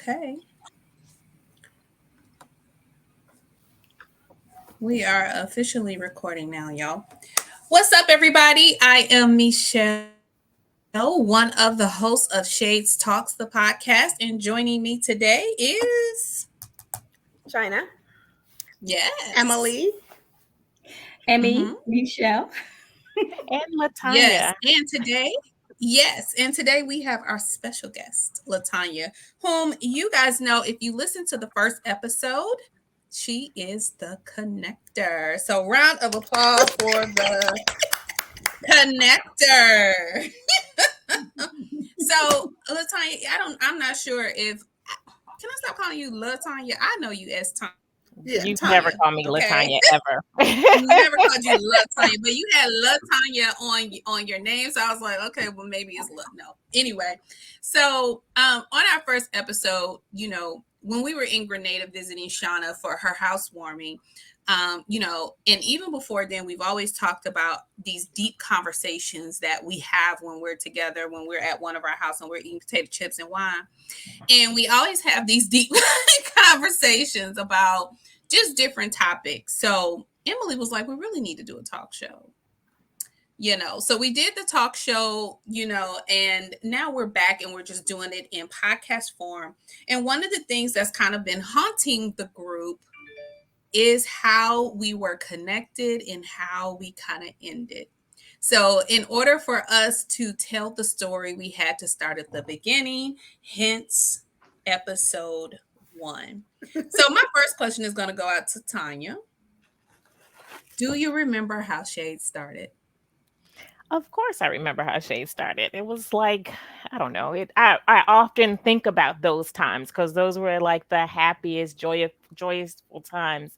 Okay. We are officially recording now, y'all. What's up, everybody? I am Michelle, one of the hosts of S.H.A.D.E.S Talks, the podcast. And joining me today is. China. Yes. Emily. Mm-hmm. Emmy, Michelle. And Yes. Latanya. And today we have our special guest, Latanya, whom you guys know if you listen to the first episode, she is the connector. So, round of applause for the connector. So, Latanya, I'm not sure if, can I stop calling you Latanya? I know you as Yeah, You've never Tanya, called me okay? Latanya ever. Never called you Latanya, but you had Latanya on your name, so I was like, okay, well maybe it's no. Anyway, so on our first episode, when we were in Grenada visiting Shauna for her housewarming, and even before then, we've always talked about these deep conversations that we have when we're together, when we're at one of our house and we're eating potato chips and wine, and we always have these deep conversations about just different topics. So Emily was like, we really need to do a talk show. So we did the talk show, and now we're back and we're just doing it in podcast form. And one of the things that's kind of been haunting the group is how we were connected and how we kind of ended. So, in order for us to tell the story, we had to start at the beginning, hence episode 1. So, my first question is going to go out to Tanya. Do you remember how Shade started? Of course, I remember how Shade started. It was like, I don't know. I often think about those times because those were like the happiest, joyful times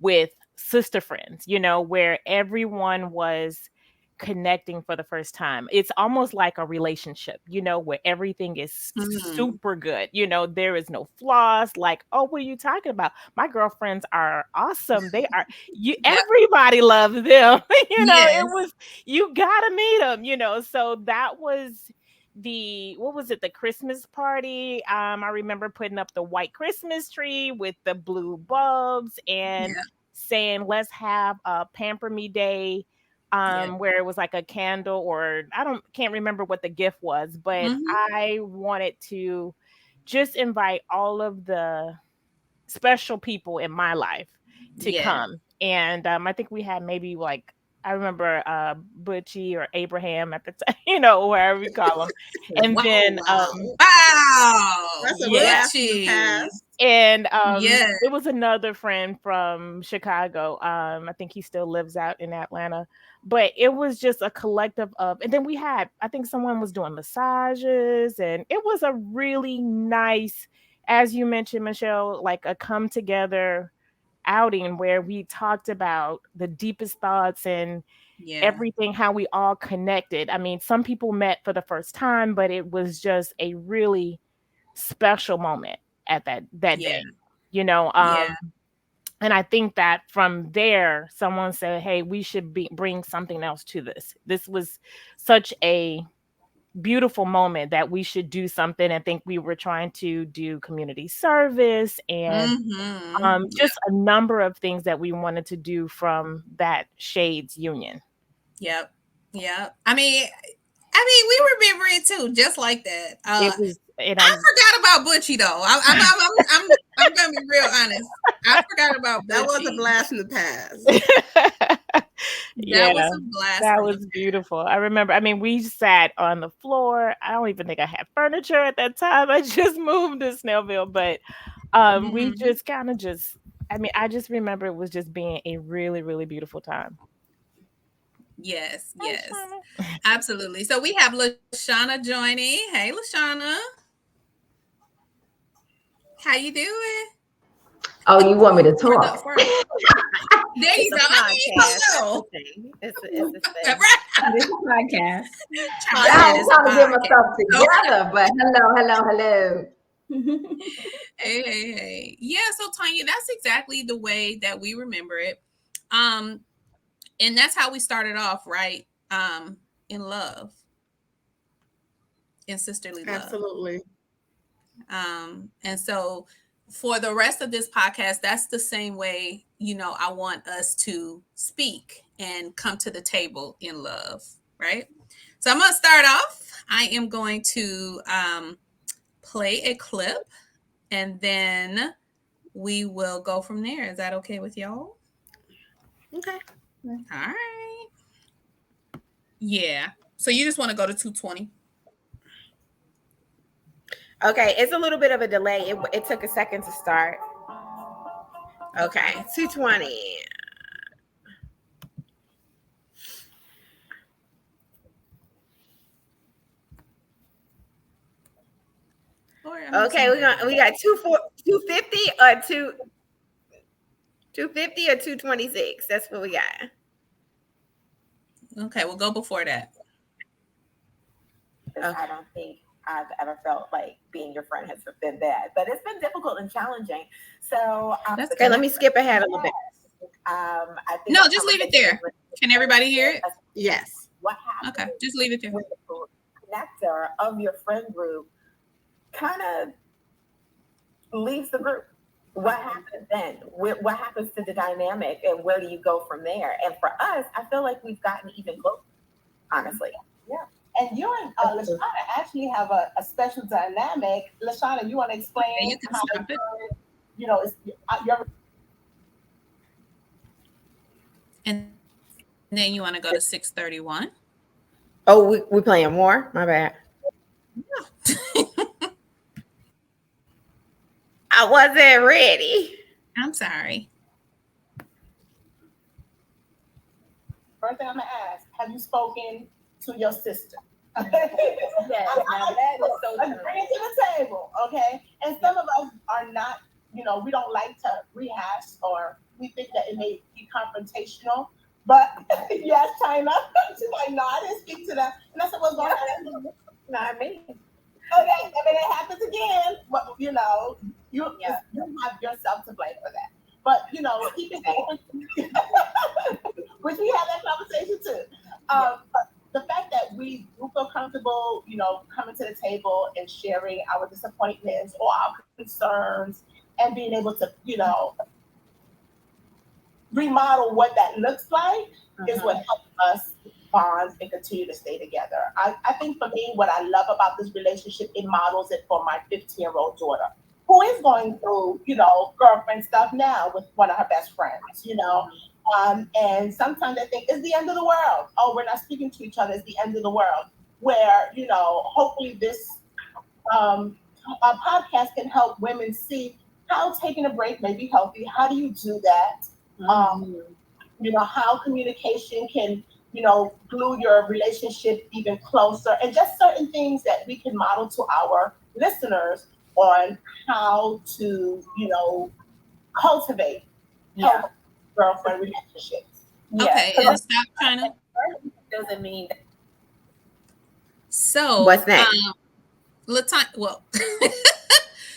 with sister friends, where everyone was connecting for the first time. It's almost like a relationship, where everything is Mm, super good. There is no flaws. Like, oh, what are you talking about? My girlfriends are awesome. They are yep. everybody loves them. It Yes. was you gotta meet them, So that was the what was it, the Christmas party. I remember putting up the white Christmas tree with the blue bulbs and Yeah. saying let's have a pamper me day, Yeah. where it was like a candle, or can't remember what the gift was, but Hmm. I wanted to just invite all of the special people in my life to Yeah. come. And I think we had maybe like, I remember Butchie or Abraham at the time, wherever we call them. And Wow, then wow. Wow. That's a yeah, blast from the Butchie. past. and Yeah. it was another friend from Chicago. I think he still lives out in Atlanta. But it was just a collective of, and then we had, I think someone was doing massages, and it was a really nice, as you mentioned, Michelle, like a come together outing where we talked about the deepest thoughts and Yeah. everything, how we all connected. I mean, some people met for the first time, but it was just a really special moment at that Yeah. day, you know. Yeah. And I think that from there, someone said, "Hey, we should bring something else to this. This was such a beautiful moment that we should do something." I think we were trying to do community service and Mm-hmm. Yep. just a number of things that we wanted to do from that Shades Union. Yep. Yep. I mean, we remember it too, just like that. It was, and I forgot about Butchie though. I'm gonna be real honest. I forgot about That was a Butchie. blast from the past. That yeah, was a blast that from the was beautiful. I remember, I mean, we sat on the floor. I don't even think I had furniture at that time. I just moved to Snellville, but we Mhm. just kind of just, I mean, I just remember it was just being a really, really beautiful time. Yes, Hi, yes, Shauna. absolutely. So we have Lashana joining. Hey, Lashana, how you doing? Oh, you want me to For talk? there It's you a go. I mean, podcast. That's the hello. thing. It's a thing. Right. This is a podcast. China Yeah, said I'm it's a trying to get podcast. myself Okay. together, but hello. Hey, hey, hey. Yeah, so Tanya, that's exactly the way that we remember it. Um, and that's how we started off, right? In love, in sisterly love. Absolutely. And so for the rest of this podcast, that's the same way, I want us to speak and come to the table in love, right? So I'm going to start off. I am going to play a clip and then we will go from there. Is that okay with y'all? Okay. All right. Yeah. So you just want to go to 220? Okay, it's a little bit of a delay. It took a second to start. Okay, 220. Okay, we got 250 or 250 or 226. That's what we got. Okay, we'll go before that. Okay. I don't think I've ever felt like being your friend has been bad, but it's been difficult and challenging. So okay, let me skip ahead a little bit. I think no, just leave it there. Can everybody hear it? Yes. What happens? Okay, just leave it there. When the connector of your friend group kind of leaves the group. What happens then? What happens to the dynamic, and where do you go from there? And for us, I feel like we've gotten even closer, honestly. Yeah. And you and LaShawna actually have a special dynamic. LaShawna, you want to explain how it's your and then you want to go to 631. Oh, we playing more? My bad. I wasn't ready. I'm sorry. First thing I'm gonna ask: have you spoken to your sister? Yes, now that is so bring it to the table, okay? And some of us are not, we don't like to rehash, or we think that it may be confrontational. But yes, China, she's like, no, I didn't speak to them. And I said, what's going on? not me. Okay, I mean, it happens again, but you have yourself to blame for that. But keep it open. Which we had that conversation too. But the fact that we feel comfortable, coming to the table and sharing our disappointments or our concerns, and being able to, remodel what that looks like is what helps us bond and continue to stay together. I think for me, what I love about this relationship, it models it for my 15-year-old daughter, who is going through, girlfriend stuff now with one of her best friends, and sometimes I think it's the end of the world. Oh, we're not speaking to each other. It's the end of the world. Where, hopefully this podcast can help women see how taking a break may be healthy. How do you do that? How communication can, glue your relationship even closer, and just certain things that we can model to our listeners on how to, cultivate healthy girlfriend relationships. Okay, and stop trying to. Doesn't mean. So what's that? LaTanya, well,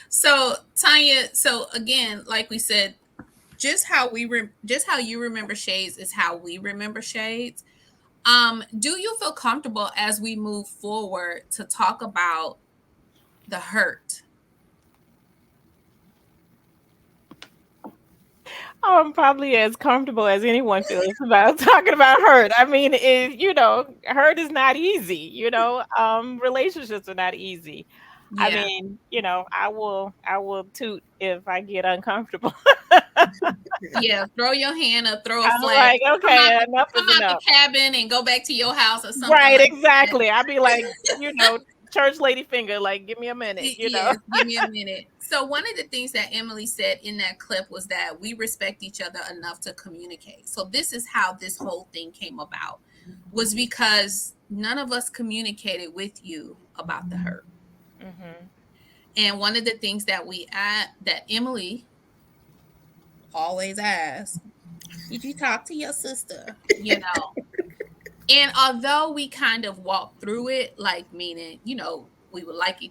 so Tanya, so again, like we said, just how you remember shades is how we remember shades. Do you feel comfortable as we move forward to talk about the hurt? I'm probably as comfortable as anyone feels about talking about hurt. I mean, hurt is not easy. Relationships are not easy. Yeah. I mean, I will toot if I get uncomfortable. Yeah, throw your hand up, throw a I'm flag. like, okay, enough is come out enough. the cabin and go back to your house or something. Right, like exactly. I'd be like, church lady finger, like, give me a minute, Yes, give me a minute. So one of the things that Emily said in that clip was that we respect each other enough to communicate. So this is how this whole thing came about, was because none of us communicated with you about the hurt. Mm-hmm. And one of the things that that Emily always asks, did you talk to your sister? And although we kind of walked through it, like meaning, we would like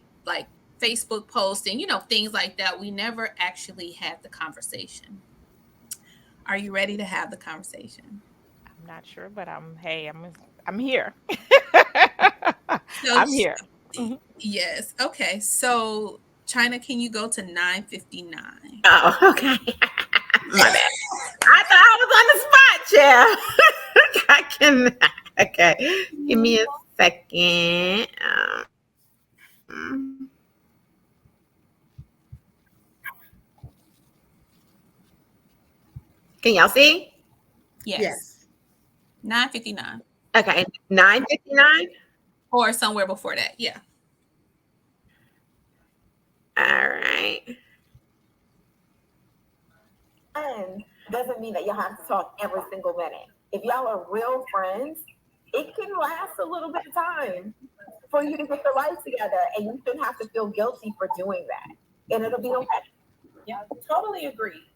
Facebook posting, things like that, we never actually had the conversation. Are you ready to have the conversation? I'm not sure, but I'm here. So, I'm here. Yes. Okay. So China, can you go to 9:59? Oh, okay. My bad. I thought I was on the spot, yeah. I can. Okay. Give me a second. Can y'all see? Yes. 9:59. Okay. 9:59. Or somewhere before that. Yeah. All right. And doesn't mean that you have to talk every single minute. If y'all are real friends, it can last a little bit of time for you to get your life together, and you shouldn't have to feel guilty for doing that. And it'll be okay. Yeah, totally agree.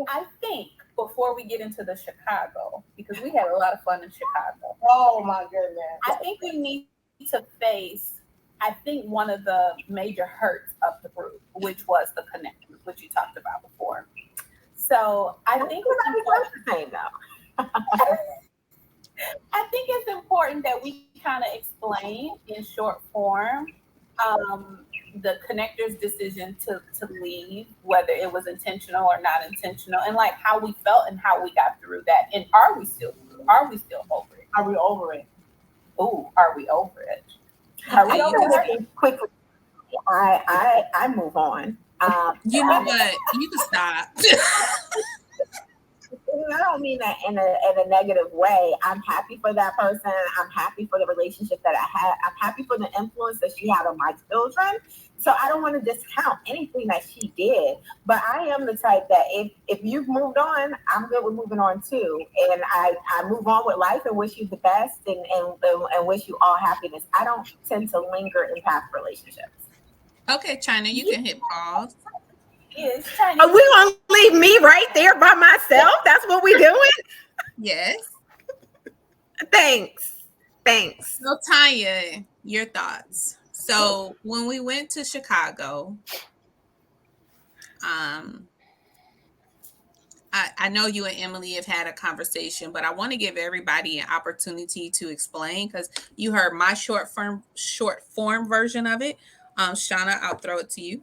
I think before we get into the Chicago, because we had a lot of fun in Chicago. Oh my goodness. I think we need to face, I think, one of the major hurts of the group, which was the connection, which you talked about before. So I think it's the same though. I think it's important that we kind of explain in short form the connector's decision to leave, whether it was intentional or not intentional, and like how we felt and how we got through that. And are we still over it? Are we over it? Ooh, are we over it? Are we over it? Quickly, I move on. You know what? You can stop. I don't mean that in a negative way. I'm happy for that person. I'm happy for the relationship that I had. I'm happy for the influence that she had on my children. So I don't want to discount anything that she did. But I am the type that if you've moved on, I'm good with moving on too. And I move on with life and wish you the best and wish you all happiness. I don't tend to linger in past relationships. Okay, China, you can hit pause. Yes, Are we gonna leave me right there by myself? That's what we doing? Yes. Thanks. So Tanya, your thoughts. So when we went to Chicago, I know you and Emily have had a conversation, but I want to give everybody an opportunity to explain because you heard my short form version of it. Shauna, I'll throw it to you.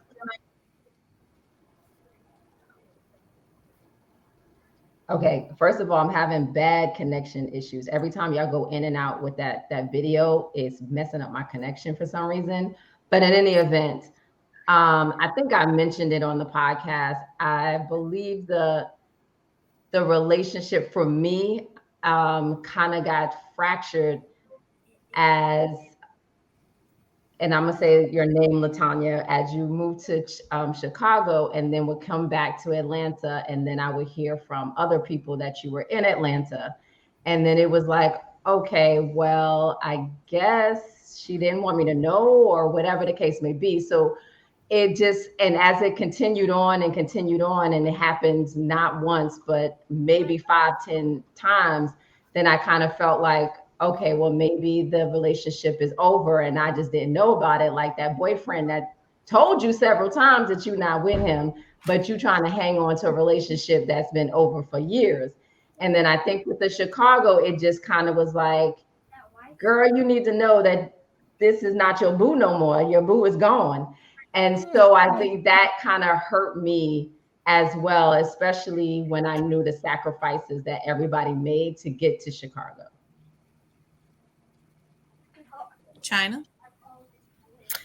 Okay, first of all, I'm having bad connection issues. Every time y'all go in and out with that video, it's messing up my connection for some reason. But in any event, I think I mentioned it on the podcast. I believe the relationship for me kind of got fractured as, and I'm gonna say your name, Latanya, as you moved to Chicago and then would come back to Atlanta, and then I would hear from other people that you were in Atlanta, and then it was like, okay, well, I guess she didn't want me to know, or whatever the case may be. So it just, and as it continued on and continued on, and it happens not once, but maybe 5-10 times, then I kind of felt like, okay, well, maybe the relationship is over and I just didn't know about it. Like that boyfriend that told you several times that you're not with him, but you're trying to hang on to a relationship that's been over for years. And then I think with the Chicago, it just kind of was like, girl, you need to know that this is not your boo no more. Your boo is gone. And so I think that kind of hurt me as well, especially when I knew the sacrifices that everybody made to get to Chicago. China.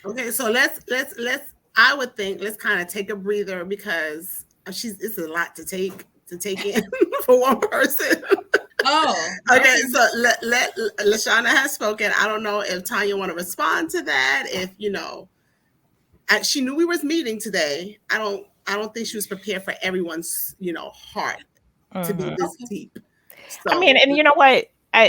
Okay, so let's I would think let's kind of take a breather because it's a lot to take in for one person. Oh, okay. So let Lashana has spoken. I don't know if Tanya want to respond to that. If she knew we was meeting today. I don't think she was prepared for everyone's heart to be this deep. So, I mean, and you know what? I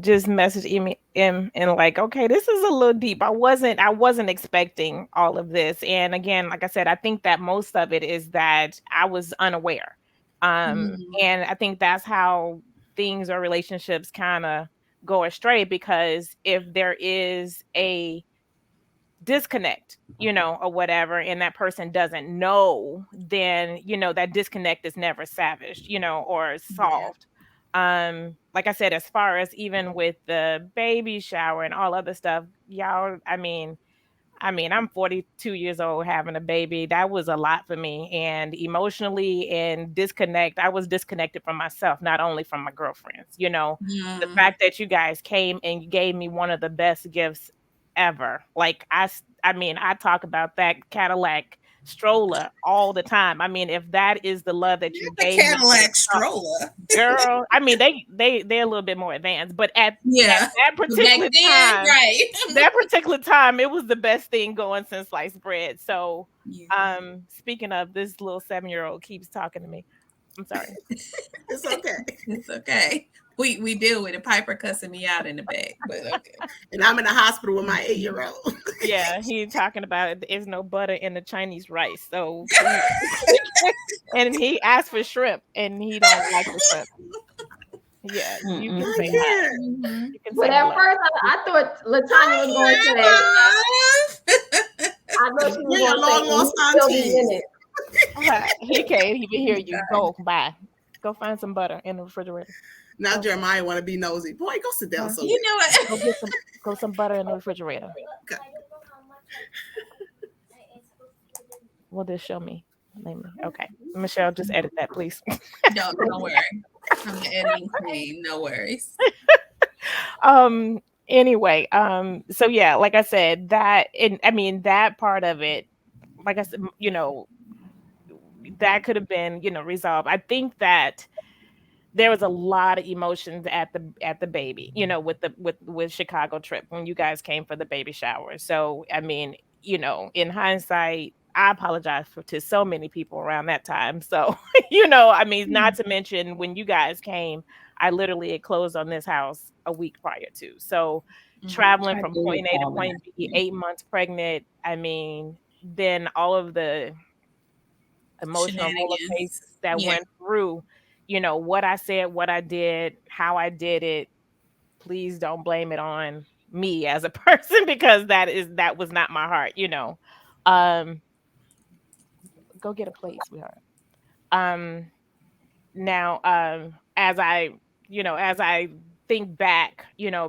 just messaged him and like, okay, this is a little deep. I wasn't expecting all of this. And again, like I said, I think that most of it is that I was unaware. And I think that's how things or relationships kind of go astray, because if there is a disconnect, or whatever, and that person doesn't know, then, that disconnect is never savaged, or solved. Like I said, as far as even with the baby shower and all other stuff, y'all, I mean, I mean, I'm 42 years old having a baby. That was a lot for me. And emotionally and I was disconnected from myself, not only from my girlfriends. The Mm. fact that you guys came and you gave me one of the best gifts ever. Like, I mean, I talk about that Cadillac stroller all the time. I mean, if that is the love that you The gave me for the Cadillac stroller. girl, I mean, they're a little bit more advanced, but at Yeah. that But back particular then, time, right. it was the best thing going since sliced bread. So, Yeah. speaking of, this little 7-year-old keeps talking to me. I'm sorry. It's okay. It's okay. We deal with it. Piper cussing me out in the back, but okay. And I'm in the hospital with my 8-year-old. Yeah, he talking about there's no butter in the Chinese rice. So please, and he asked for shrimp, and he don't like the shrimp. Yeah, you can I say hi. can't. Mhm. You can But say at hello. first, I thought Latanya was going to say, I thought she was We're going your to say, long and lost you still be aunties. in it. He can't even hear you. Go, bye. Go find some butter in the refrigerator. Now Go, Jeremiah want to be nosy. Boy, go sit down huh? somewhere. You know what? Go get some butter in the refrigerator. Okay. Well, just show me. Okay, Michelle, just edit that, please. Don't worry. I'm the editing queen. No worries. um. Anyway, so yeah, like I said, I mean, that part of it, like I said, that could have been, resolved. I think that there was a lot of emotions at the baby, with the with Chicago trip when you guys came for the baby shower. So I mean, in hindsight, I apologize to so many people around that time. So I mean, not to mention when you guys came, I literally had closed on this house a week prior to. So traveling I from do point A to recall that. point B, 8 months pregnant. I mean, then all of the emotional roller coasters Shenanigans. that Yeah. went through, what I said, what I did, how I did it. Please don't blame it on me as a person, because that was not my heart. Um, go get a plate, sweetheart. Um, Now, as I think back,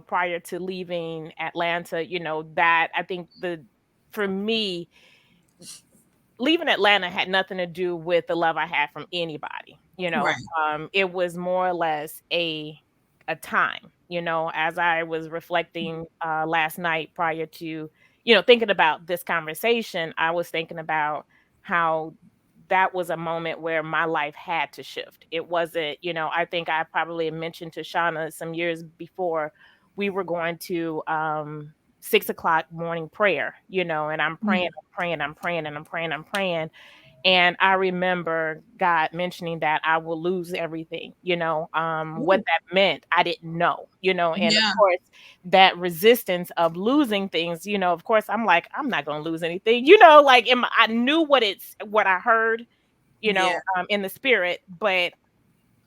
prior to leaving Atlanta, that I think for me, leaving Atlanta had nothing to do with the love I had from anybody. Right. It was more or less a time. As I was reflecting last night prior to thinking about this conversation, I was thinking about how that was a moment where my life had to shift. It wasn't, I think I probably mentioned to Shauna some years before, we were going to 6 o'clock morning prayer, and I'm praying, Mm. I'm praying, I'm praying, and I'm praying, I'm praying. And I remember God mentioning that I will lose everything, what Ooh. that meant, I didn't know, and of Yeah. course, that resistance of losing things, of course, I'm like, I'm not going to lose anything, like I knew what I heard, Yeah. in the spirit, but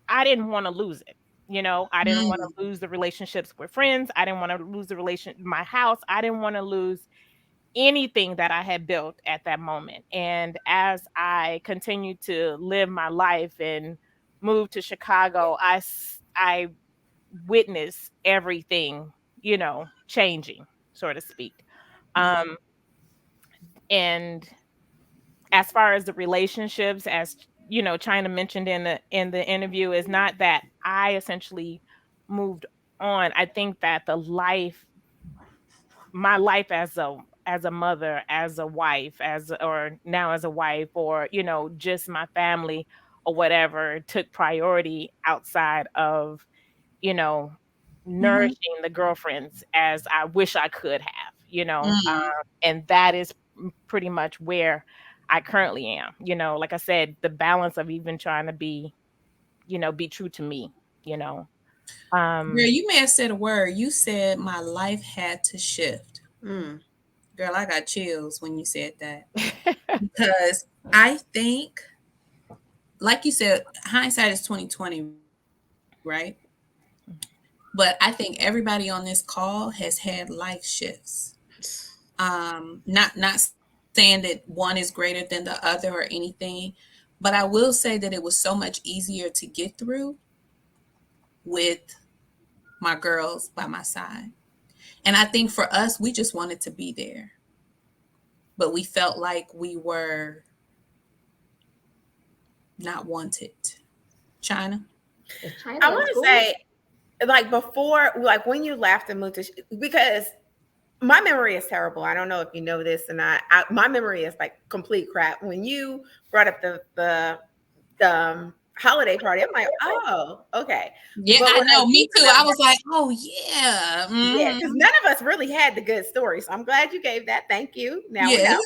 I didn't want to lose it. I didn't want Mm. to lose the relationships with friends. I didn't want to lose my house. I didn't want to lose anything that I had built at that moment. And as I continued to live my life and move to Chicago, I witnessed everything, changing, so to speak. Yeah. Um, and as far as the relationships, as China mentioned in the interview, is not that I essentially moved on. I think that my life as a mother, as a wife, or now as a wife, or just my family or whatever, took priority outside of you know Mhm. nourishing the girlfriends as I wish I could have. Mm. And that is pretty much where I currently am. Like I said, the balance of even trying to be true to me. You know, Girl, um, you may have said a word. You said my life had to shift. Mm. Girl, I got chills when you said that. Because I think, like you said, hindsight is 2020, right? But I think everybody on this call has had life shifts. Not saying that one is greater than the other or anything, but I will say that it was so much easier to get through with my girls by my side. And I think for us, we just wanted to be there. but we felt like we were not wanted. China? Is China I in want to school? say, like before, like when you left and moved to, because my memory is terrible. I don't know if you know this, and my memory is like complete crap. When you brought up the holiday party, I'm like, oh, okay. Yeah, But I what I know. do Me too. I remember, was like, oh yeah, yeah, because none of us really had the good story. So I'm glad you gave that. Thank you. Now we yeah.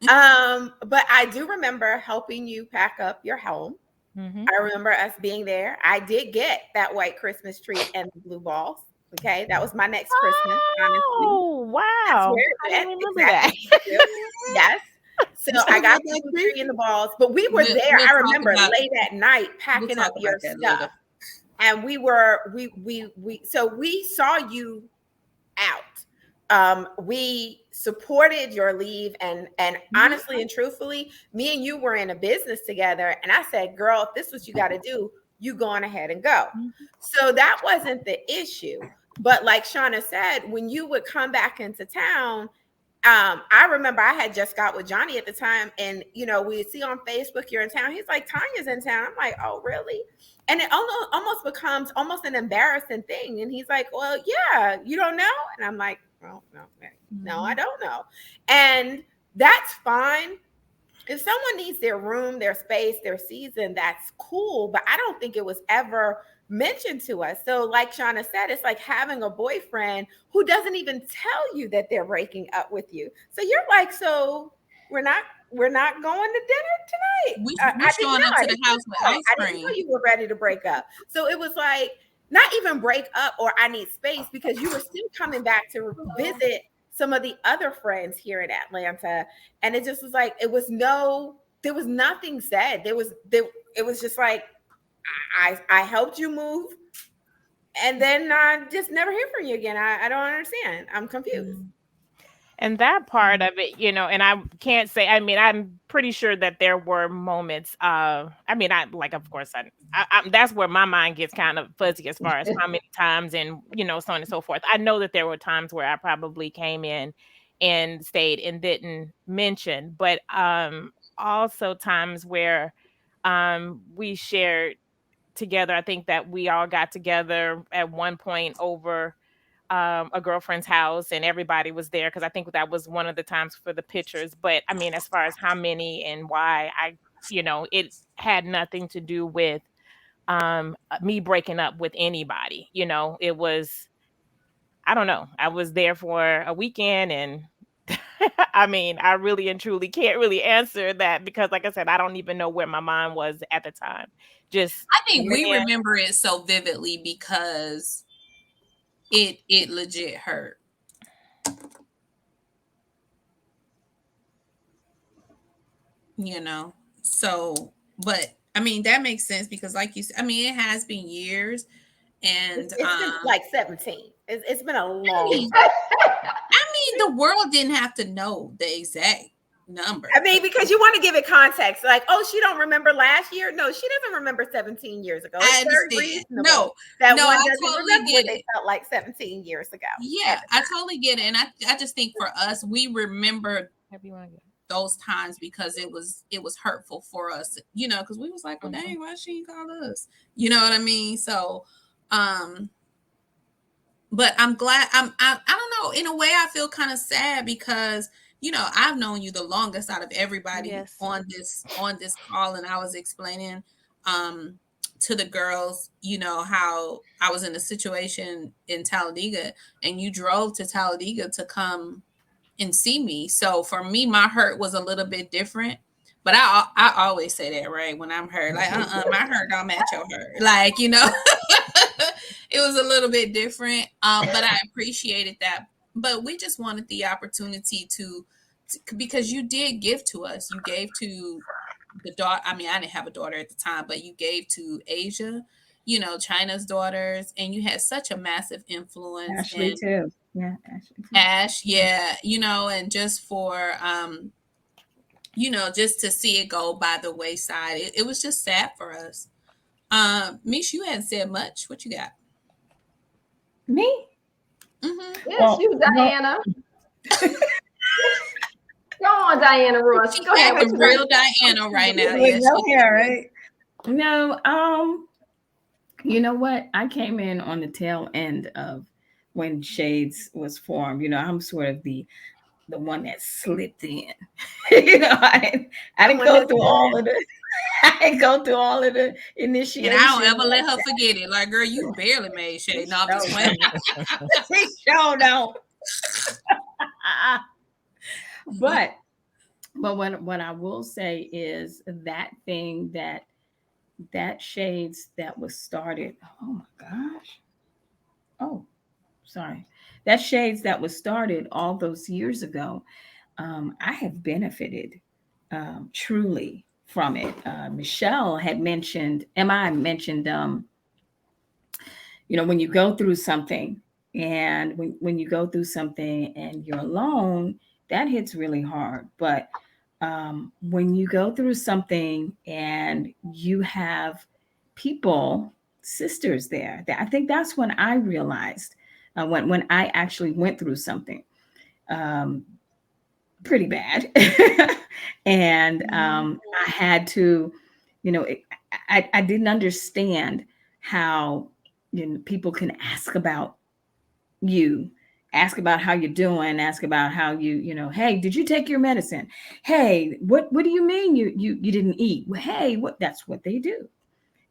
know. But I do remember helping you pack up your home. Mm-hmm. I remember us being there. I did get that white Christmas tree and the blue balls. Okay, that was my next Christmas, honestly. Oh, I wow. swear I to that. didn't remember Exactly. that. Yes. So You still I got got the that blue tree? tree and the balls, but we were We'll, there. we'll I talk remember about late at night we'll packing talk up about your that stuff. later. And we saw you out. We supported your leave, and honestly and truthfully, me and you were in a business together, and I said, girl, if this is what you got to do, you go on ahead and go. So that wasn't the issue. But like Shauna said, when you would come back into town, I remember I had just got with Johnny at the time, and we'd see on Facebook you're in town. He's like, Tanya's in town. I'm like, oh, really? And it almost becomes almost an embarrassing thing. And he's like, well, yeah, you don't know? And I'm like, well, no, I don't know. And that's fine. If someone needs their room, their space, their season, that's cool. But I don't think it was ever mentioned to us. So like Shauna said, it's like having a boyfriend who doesn't even tell you that they're breaking up with you. So you're like, so we're not going to dinner tonight. We're I didn't showing know. up I to the didn't house with know. ice I didn't know cream. you were ready to break up. So it was like not even break up or I need space, because you were still coming back to visit some of the other friends here in Atlanta. And it just was like, there was nothing said. It was just like, I helped you move, and then I just never hear from you again. I don't understand. I'm confused. And that part of it, and I can't say, I mean, I'm pretty sure that there were moments, I mean, of course, that's where my mind gets kind of fuzzy as far as how many times and, so on and so forth. I know that there were times where I probably came in and stayed and didn't mention, but also times where we shared together. I think that we all got together at one point over a girlfriend's house, and everybody was there because I think that was one of the times for the pictures. But I mean, as far as how many and why, it had nothing to do with me breaking up with anybody. It was, I don't know. I was there for a weekend, and I mean, I really and truly can't really answer that because, like I said, I don't even know where my mind was at the time. Just I think we ran. remember it so vividly because it legit hurt. So, but I mean, that makes sense because like you said, I mean, it has been years, and It's been like 17. It's been a long time. I mean, the world didn't have to know the exact number. I mean, because you want to give it context, like, oh, she don't remember last year. No, she doesn't remember 17 years ago. It's very reasonable that one I doesn't totally remember what get they it. felt like 17 years ago. Yeah, I totally get it, and I just think for us, we remember those times because it was hurtful for us, because we was like, well, dang, why she ain't call us? You know what I mean? So, but I'm glad. I don't know. In a way, I feel kind of sad because I've known you the longest out of everybody on this call, and I was explaining to the girls, how I was in a situation in Talladega, and you drove to Talladega to come and see me. So for me, my hurt was a little bit different. But I always say that, right? When I'm hurt, like, my hurt don't match your hurt. Like, it was a little bit different. But I appreciated that. But we just wanted the opportunity to because you did give to us. You gave to the daughter. I mean, I didn't have a daughter at the time, but you gave to Asia, China's daughters, and you had such a massive influence. Ashley too. Yeah, Ashley too. Ash, yeah, and just for just to see it go by the wayside, it was just sad for us. Mish, you hadn't said much. What you got? Me? Mm-hmm. Yes, you, Diana. Go on, Diana Ross. She Go ahead. acting real Diana right now. With Yeah, no she hair, right? No, you know what? I came in on the tail end of when Shades was formed. I'm sort of the one that slipped in. I didn't go through all of the I didn't go through all of the initiation. And I don't ever let her forget it. Like, girl, you barely made shade. No, I'm just playing. She sure don't. But what I will say is that thing that Shades that was started. Oh my gosh. Oh, sorry. That Shades that was started all those years ago. I have benefited truly from it. Michelle had mentioned, Emma mentioned, when you go through something, and when you go through something and you're alone, that hits really hard. But when you go through something and you have people, sisters there, I think that's when I realized when I actually went through something um, pretty bad. And I had to, I didn't understand how people can ask about you, ask about how you're doing, ask about how hey, did you take your medicine? Hey, what do you mean you didn't eat? Well, hey, that's what they do.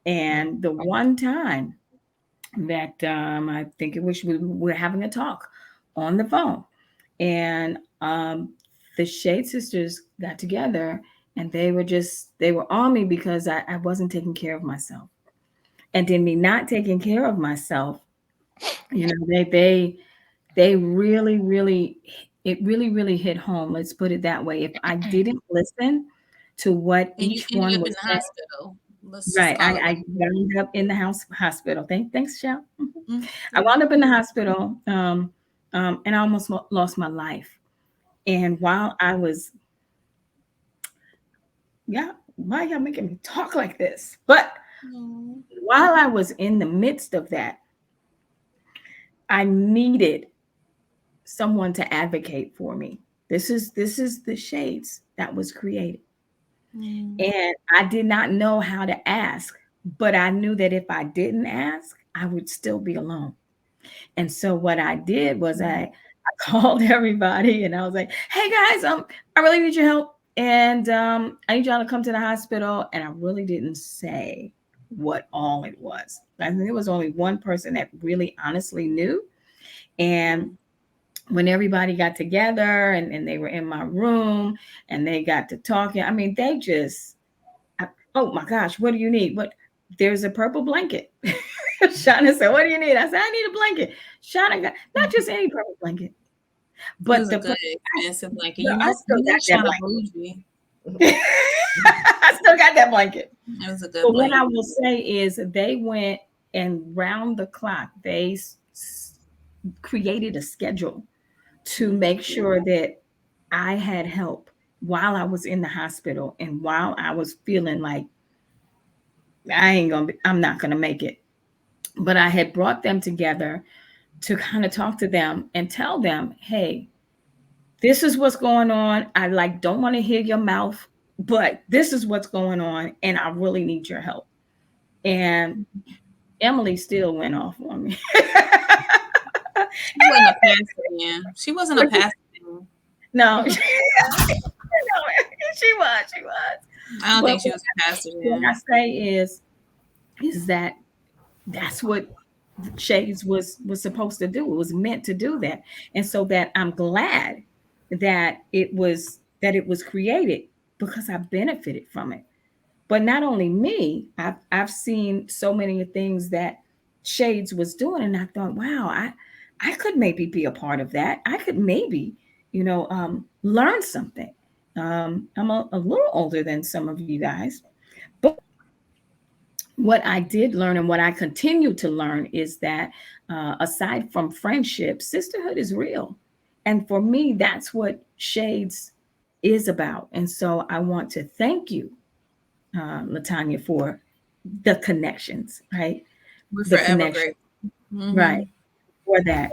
And the one time that I think it was we were having a talk on the phone, and the Shade sisters got together, and they were on me because I wasn't taking care of myself. And in me not taking care of myself, they really, it really hit home. Let's put it that way. If I didn't listen to what And you each ended one up was in the saying, hospital. Let's just right, call it. I wound up in the hospital. Thanks, Shell. Mm-hmm. I wound up in the hospital, and I almost lost my life. And while I was, yeah, why y'all making me talk like this? But while I was in the midst of that, I needed someone to advocate for me. This is the Shades that was created. And I did not know how to ask, but I knew that if I didn't ask, I would still be alone. And so what I did was I called everybody, and I was like, "Hey guys, I really need your help, and I need y'all to come to the hospital." And I really didn't say what all it was. I think there was only one person that really honestly knew. And when everybody got together and they were in my room and they got to talking, I mean, oh my gosh, what do you need? There's a purple blanket. Shauna said, "What do you need?" I said, "I need a blanket." Shauna got not just any purple blanket, but the good expensive blanket. I still got that Shauna blanket. I still got that blanket. It was a good But blanket. what I will say is they went and round the clock, they created a schedule to make sure that I had help while I was in the hospital and while I was feeling like I'm not gonna make it. But I had brought them together to kind of talk to them and tell them, "Hey, this is what's going on. I don't want to hear your mouth, but this is what's going on, and I really need your help." And Emily still went off on me. She wasn't a pastor then. She wasn't a pastor then. No, she was. I don't think she was a pastor then. What I say is that that's what Shades was supposed to do. It was meant to do that. And so that I'm glad that it was created because I benefited from it. But not only me, I've seen so many things that Shades was doing, and I thought, wow, I could maybe be a part of that. I could maybe, learn something. I'm a little older than some of you guys, but what I did learn and what I continue to learn is that aside from friendship, sisterhood is real. And for me, that's what Shades is about. And so I want to thank you, Latanya, for the connections, right? We're The forever connection, grateful. right? For that.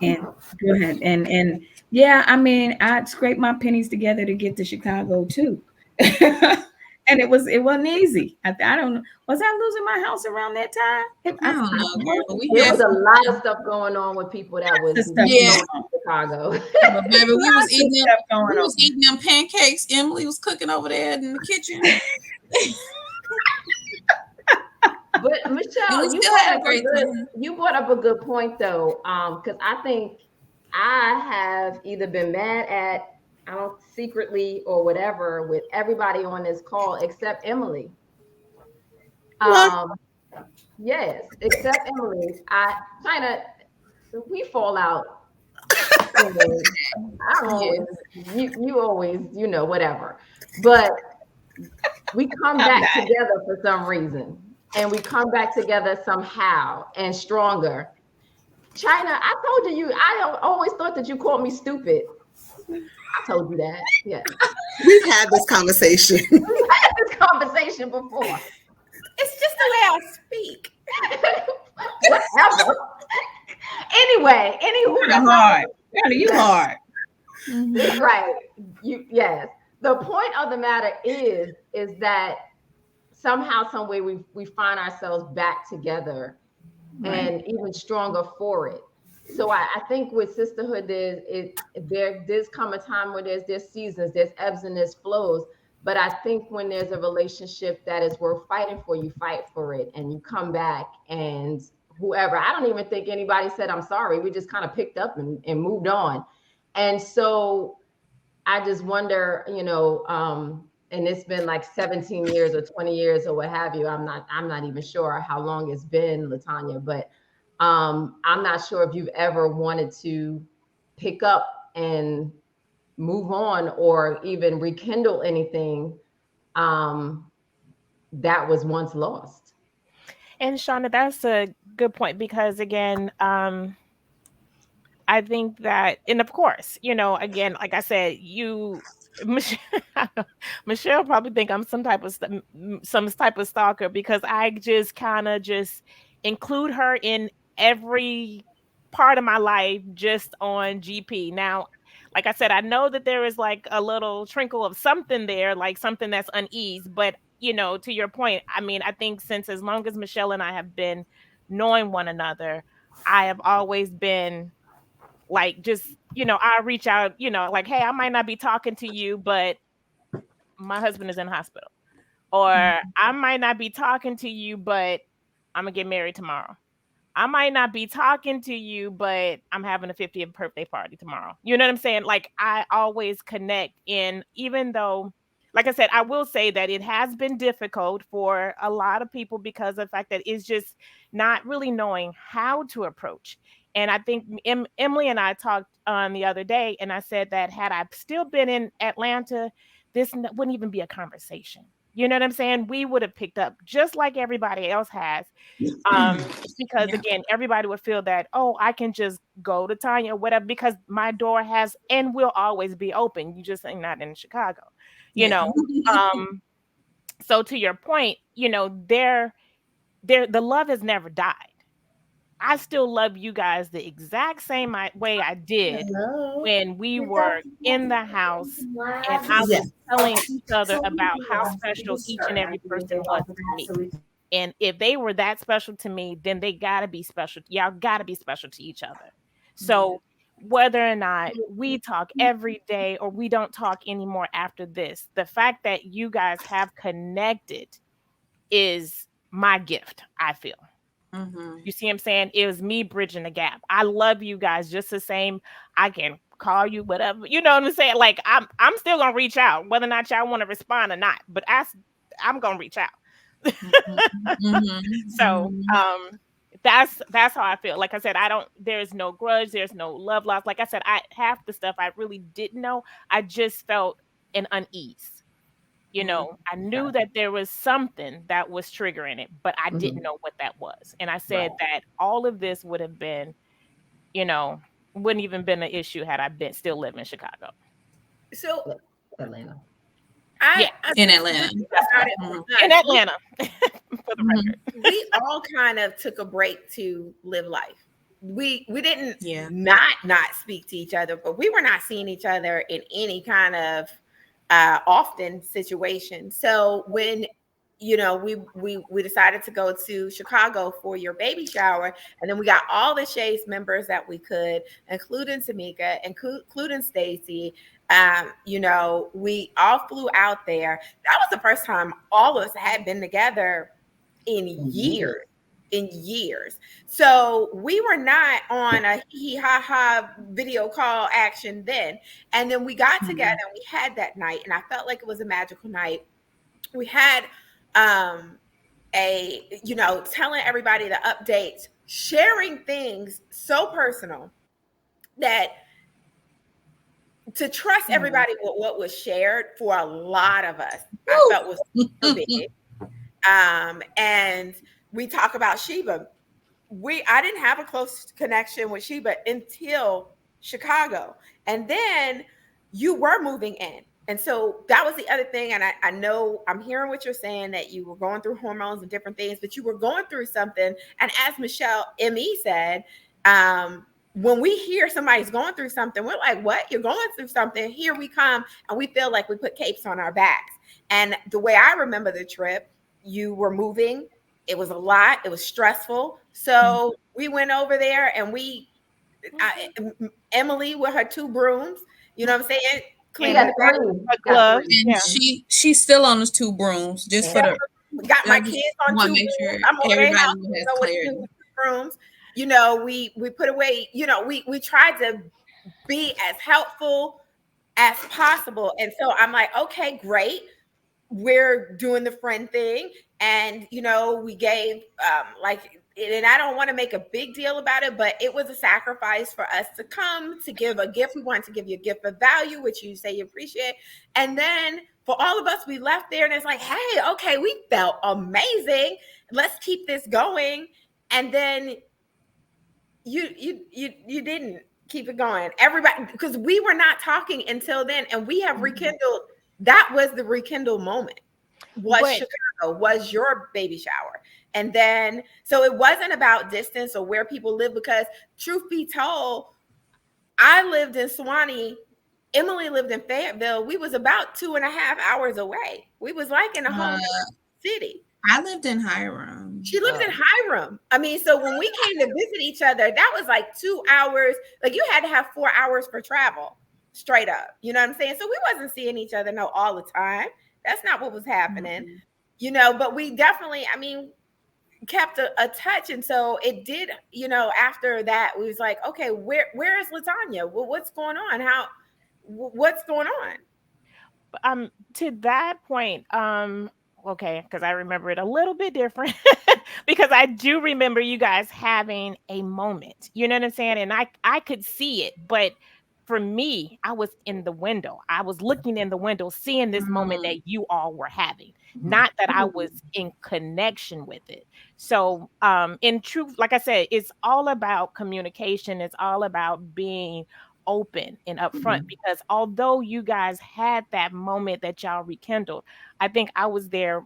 And go ahead. And yeah, I mean, I scraped my pennies together to get to Chicago too. And it wasn't easy. I don't know. Was I losing my house around that time? I don't know, girl, but we There had was a some, lot of stuff going on with people that was Lots of stuff yeah. going on. Chicago. But baby, we was Lots of eating stuff going we on. was eating them pancakes. Emily was cooking over there in the kitchen. But And we Michelle, still had a great time. you brought up a good point though, because I think I have either been mad at, I don't secretly or whatever with everybody on this call except Emily. What? Yes, except Emily. I kind of, we fall out. You know, I always, you always, whatever. But we come I'm back not. together for some reason, and we come back together somehow and stronger. China, I told you, I always thought that you called me stupid. I told you that. Yeah. We've had this conversation. We've had this conversation before. It's just the way I speak. Whatever. Anyway, anywho, that's Hard. You hard. That's right. Yes. The point of the matter is that somehow, some way, we find ourselves back together, and even stronger for it. So I think with sisterhood, there's come a time where there's seasons, there's ebbs and there's flows. But I think when there's a relationship that is worth fighting for, you fight for it and you come back, and whoever, I don't even think anybody said I'm sorry. We just kind of picked up and moved on. And so I just wonder, and it's been like 17 years or 20 years or what have you. I'm not even sure how long it's been, LaTanya, but I'm not sure if you've ever wanted to pick up and move on or even rekindle anything that was once lost. And Shauna, that's a good point because again, I think that, and of course, again, like I said, Michelle, Michelle probably think I'm some type of stalker because I just kind of just include her in every part of my life just on GP. Now, like I said, I know that there is like a little trinkle of something there, like something that's unease, but to your point, I mean, I think since as long as Michelle and I have been knowing one another, I have always been like just I reach out, like, hey, I might not be talking to you, but my husband is in the hospital, or I might not be talking to you, but I'm gonna get married tomorrow. I might not be talking to you, but I'm having a 50th birthday party tomorrow. You know what I'm saying? Like I always connect in, even though, like I said, I will say that it has been difficult for a lot of people because of the fact that it's just not really knowing how to approach. And I think Emily and I talked on the other day, and I said that had I still been in Atlanta, this wouldn't even be a conversation. You know what I'm saying? We would have picked up just like everybody else has. Because Yeah. again, everybody would feel that, oh, I can just go to Tanya or whatever, because my door has and will always be open. You just ain't not in Chicago, you Yeah. know. So to your point, the love has never died. I still love you guys the exact same way I did when we were in the house and I was telling each other about how special each and every person was to me. And if they were that special to me, then they gotta be special. Y'all gotta be special to each other. So whether or not we talk every day or we don't talk anymore after this, the fact that you guys have connected is my gift, I feel. You see what I'm saying? It was me bridging the gap. I love you guys just the same. I can call you whatever. You know what I'm saying? Like I'm still gonna reach out, whether or not y'all want to respond or not. But I'm gonna reach out. So that's how I feel. Like I said, there's no grudge, there's no love lost. Like I said, half the stuff I really didn't know. I just felt an unease. I knew that there was something that was triggering it, but I didn't know what that was. And I said that all of this would have been, wouldn't even been an issue had I been still living in Chicago. So Atlanta. In Atlanta. In Atlanta, for the record. We all kind of took a break to live life. we didn't Yeah. not speak to each other, but we were not seeing each other in any kind of often situation. So when we decided to go to Chicago for your baby shower, and then we got all the S.H.A.D.E.S members that we could, including Tamika, including Stacy. We all flew out there. That was the first time all of us had been together in years. In years. So we were not on a hee hee ha ha video call action then. And then we got together and we had that night, and I felt like it was a magical night. We had telling everybody the updates, sharing things so personal that to trust everybody with what was shared for a lot of us, I felt was super big. And we talk about Sheba. I didn't have a close connection with Sheba until Chicago. And then you were moving in. And so that was the other thing. And I know I'm hearing what you're saying, that you were going through hormones and different things, but you were going through something. And as Michelle M.E. said, when we hear somebody's going through something, we're like, what? You're going through something. Here we come. And we feel like we put capes on our backs. And the way I remember the trip, you were moving. It was a lot. It was stressful. So we went over there, and Emily with her 2 brooms, you know what I'm saying? Clean up gloves. And Yeah. she's still on those 2 brooms, just for the. Got my kids on 2 brooms. Sure I'm over their house. has Know what to do with 2 brooms. We put away. We tried to be as helpful as possible, and so I'm like, okay, great. We're doing the friend thing, and we gave and I don't want to make a big deal about it, but it was a sacrifice for us to come to give a gift. We wanted to give you a gift of value, which you say you appreciate. And then for all of us, we left there, and it's like, hey, okay, we felt amazing. Let's keep this going. And then you didn't keep it going. Everybody, because we were not talking until then, and we have rekindled. That was the rekindle moment. Chicago, was your baby shower. And then, so it wasn't about distance or where people live, because truth be told, I lived in Suwanee. Emily lived in Fayetteville. We was about 2.5 hours away. We was like in a home city. I lived in Hiram. She lived in Hiram. I mean, so when we came to visit each other, that was like 2 hours. Like, you had to have 4 hours for travel, straight up. You know what I'm saying? So we wasn't seeing each other all the time. That's not what was happening. But we definitely, kept a touch. And so it did, after that, we was like, okay, where is Latanya? Well, what's going on? What's going on? To that point, okay, because I remember it a little bit different because I do remember you guys having a moment. You know what I'm saying? And I could see it, but for me, I was in the window. I was looking in the window, seeing this moment that you all were having, not that I was in connection with it. So, in truth, like I said, it's all about communication. It's all about being open and upfront, because although you guys had that moment that y'all rekindled, I think I was there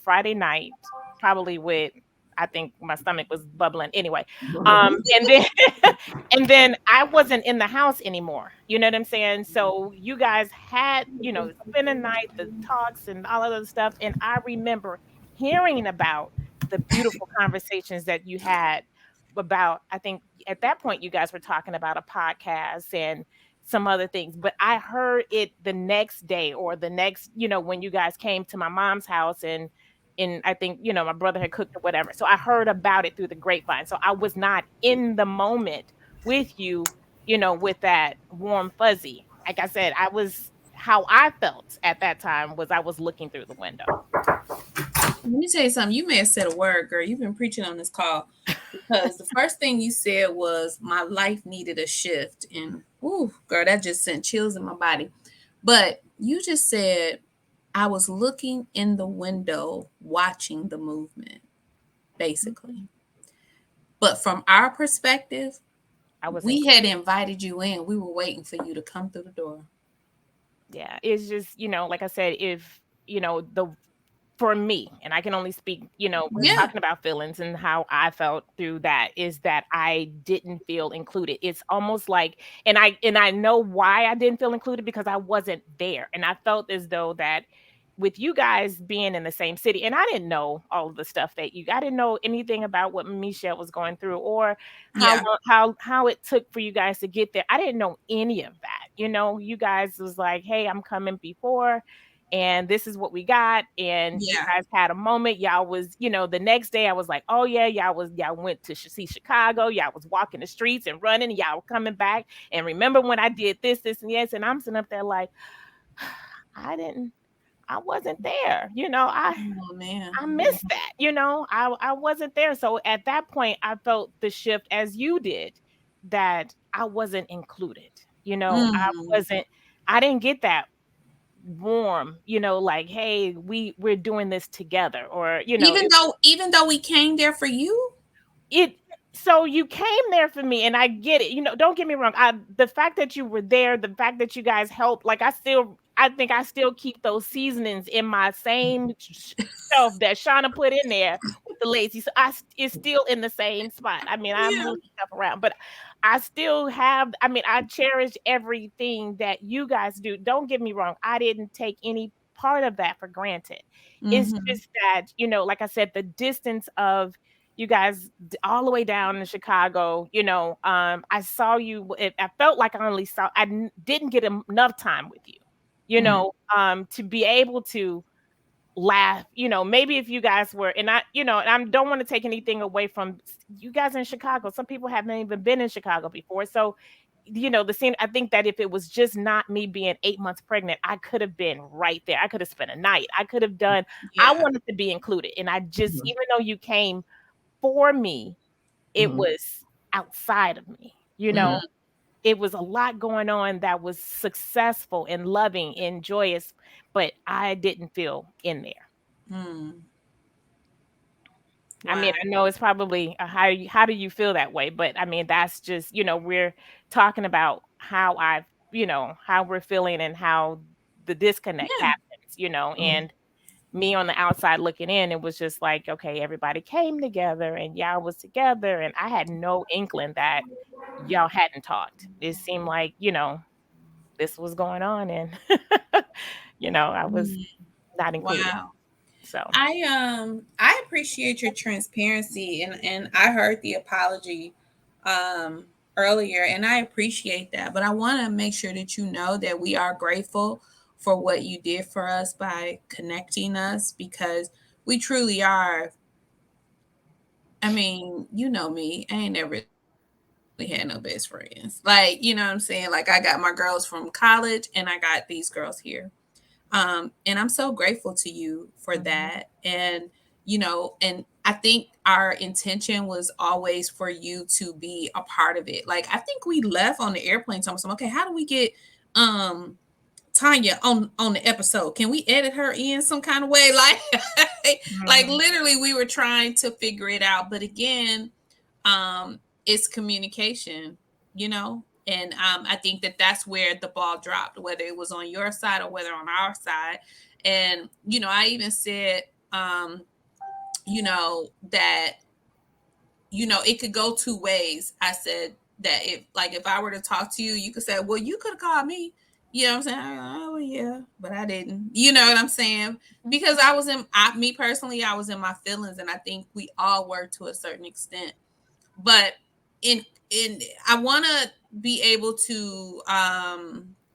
Friday night, probably with, I think my stomach was bubbling anyway. And then and then I wasn't in the house anymore. You know what I'm saying? So you guys had, spend a night, the talks and all of those stuff. And I remember hearing about the beautiful conversations that you had about, I think at that point you guys were talking about a podcast and some other things, but I heard it the next day or the next, when you guys came to my mom's house, and I think, my brother had cooked or whatever. So I heard about it through the grapevine. So I was not in the moment with you, with that warm fuzzy. Like I said, how I felt at that time was I was looking through the window. Let me tell you something. You may have said a word, girl. You've been preaching on this call, because the first thing you said was my life needed a shift. And ooh, girl, that just sent chills in my body. But you just said, I was looking in the window, watching the movement, basically. But from our perspective, we had invited you in. We were waiting for you to come through the door. Yeah, it's just, like I said, if, for me, and I can only speak, we're Yeah. talking about feelings and how I felt through that, is that I didn't feel included. It's almost like, and I know why I didn't feel included, because I wasn't there. And I felt as though that with you guys being in the same city, and I didn't know all of the stuff that I didn't know anything about what Michelle was going through, or how Yeah. how it took for you guys to get there. I didn't know any of that. You guys was like, hey, I'm coming before, and this is what we got. And you Yeah. guys had a moment. Y'all was, the next day I was like, oh yeah, y'all went to see Chicago. Y'all was walking the streets and running. Y'all were coming back. And remember when I did this, and yes, and I'm sitting up there like, I wasn't there. Oh man. I missed that. I wasn't there. So at that point, I felt the shift as you did, that I wasn't included. Mm. I didn't get that warm, like, hey, we're doing this together, or Even though we came there for you. it so you came there for me, and I get it. Don't get me wrong. The fact that you were there, the fact that you guys helped, like, I think I still keep those seasonings in my same shelf that Shauna put in there with the lazy. So it's still in the same spot. I mean, I Yeah. moved stuff around, but I still have, I cherish everything that you guys do. Don't get me wrong. I didn't take any part of that for granted. It's Mm-hmm. just that, like I said, the distance of you guys all the way down in Chicago, I saw you. I felt like didn't get enough time with you, to be able to laugh, maybe if you guys were, and I don't want to take anything away from you guys in Chicago. Some people haven't even been in Chicago before. So, the scene, I think that if it was just not me being 8 months pregnant, I could have been right there. I could have spent a night. I could have done, I Yeah. wanted to be included. And I just, even though you came for me, it was outside of me, Mm. it was a lot going on that was successful and loving and joyous, but I didn't feel in there. Mm. I Wow. mean, I know it's probably how do you feel that way, but I mean, that's just, we're talking about how we're feeling and how the disconnect Yeah. happens, and me on the outside looking in, it was just like, okay, everybody came together and y'all was together, and I had no inkling that y'all hadn't talked. It seemed like, this was going on, and I was Mm. not included. Wow. So I appreciate your transparency, and I heard the apology earlier, and I appreciate that. But I want to make sure that you know that we are grateful for what you did for us by connecting us, because we truly are. I mean, you know me, I ain't never really had no best friends. Like, you know what I'm saying? Like, I got my girls from college and I got these girls here. And I'm so grateful to you for that. And I think our intention was always for you to be a part of it. Like, I think we left on the airplane talking, okay, how do we get Tanya on the episode? Can we edit her in some kind of way? Like literally we were trying to figure it out. But again, it's communication, and I think that that's where the ball dropped, whether it was on your side or whether on our side. And I even said that it could go two ways. I said that if I were to talk to you, you could say, well, you could have called me. You know what I'm saying? Oh yeah, but I didn't. You know what I'm saying? Because me personally, I was in my feelings, and I think we all were to a certain extent. But in I want to be able to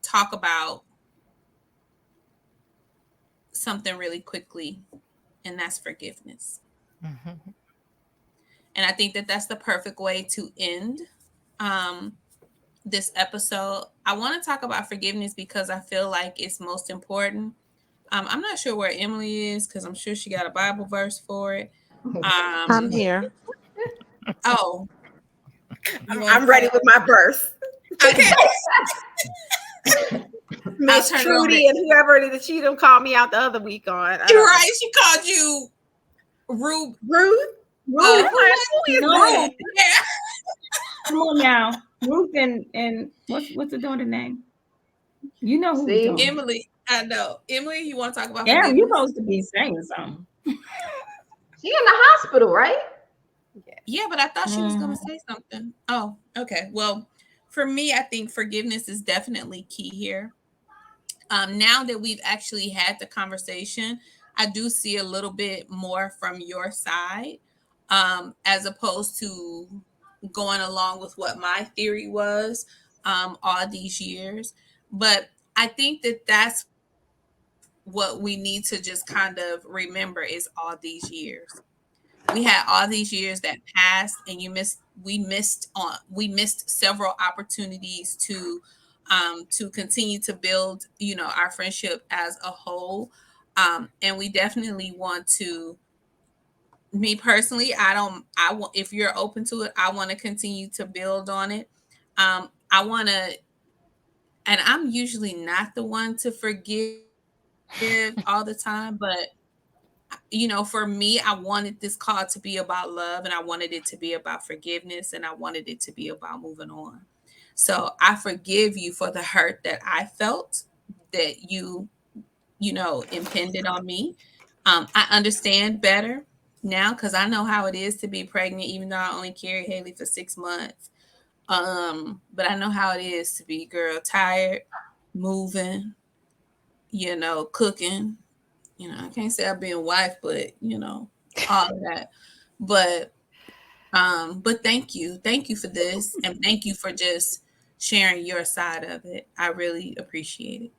talk about something really quickly, and that's forgiveness. And I think that that's the perfect way to end this episode. I want to talk about forgiveness because I feel like it's most important. I'm not sure where Emily is, because I'm sure she got a Bible verse for it. I'm here. Oh, I'm ready with my verse. Okay. Miss Trudy and whoever it is, she done called me out the other week on. You're right. She called you Ruth. Ruth? Who is Ruth? Yeah. Come on now. Ruth and what's the daughter name? You know who's doing Emily. I know. Emily, you want to talk about Aaron, you're forgiveness? supposed to be saying something. She in the hospital, right? Yeah, but I thought she was going to Mhm. say something. Oh, okay. Well, for me, I think forgiveness is definitely key here. Now that we've actually had the conversation, I do see a little bit more from your side, as opposed to going along with what my theory was, all these years. But I think that that's what we need to just kind of remember is all these years. We had all these years that passed, and we missed several opportunities to continue to build, our friendship as a whole. And we definitely want to, me personally, I want, if you're open to it, I want to continue to build on it. I want to, and I'm usually not the one to forgive all the time, but for me, I wanted this call to be about love, and I wanted it to be about forgiveness, and I wanted it to be about moving on. So I forgive you for the hurt that I felt, that impended on me. I understand better now because I know how it is to be pregnant, even though I only carried Haley for 6 months. But I know how it is to be, girl, tired, moving, cooking. I can't say I've been a wife, but all of that. But but thank you for this, and thank you for just sharing your side of it. I really appreciate it.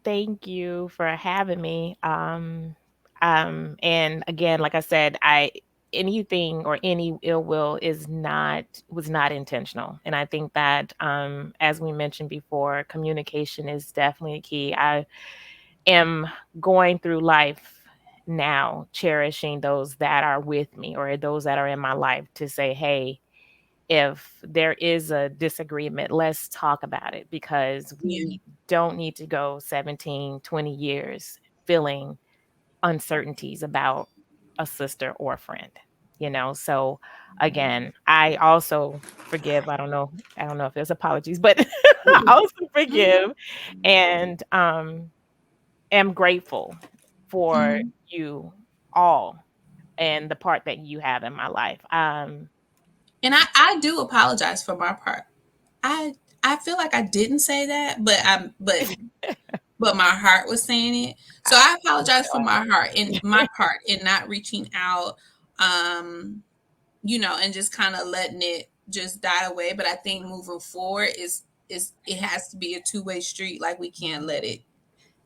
Thank you for having me. And again, like I said, I anything or any ill will was not intentional. And I think that as we mentioned before, communication is definitely key. I am going through life now cherishing those that are with me or those that are in my life to say, hey, if there is a disagreement, let's talk about it because Yeah, we don't need to go 17, 20 years feeling uncertainties about a sister or a friend, So again, I also forgive. I don't know if there's apologies, but I also forgive and am grateful for mhm. you all and the part that you have in my life. And I do apologize for my part. I I feel like I didn't say that, but my heart was saying it. So I apologize for my heart and my part in not reaching out, um, and just kind of letting it just die away. But I think moving forward is it has to be a two-way street. Like we can't let it,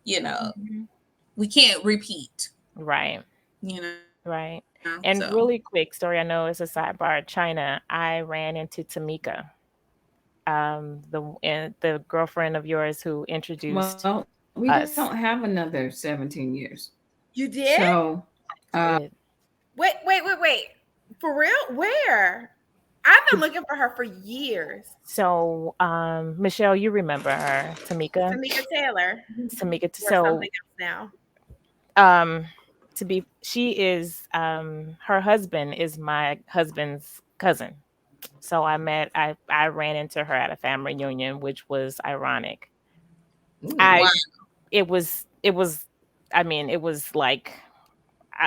you know, Mhm. we can't repeat, Right. you know. Right. So And really quick story, I know it's a sidebar. China, I ran into Tamika, the girlfriend of yours who introduced Well, we don't have us. another 17 years. You did? So, Did. Wait. For real? Where? I've been looking for her for years. So, Michelle, you remember her, Tamika. Tamika Taylor, Tamika. or So, something else now. um, she is, her husband is my husband's cousin. So I ran into her at a family reunion, which was ironic. Ooh. wow. I it was I mean, it was like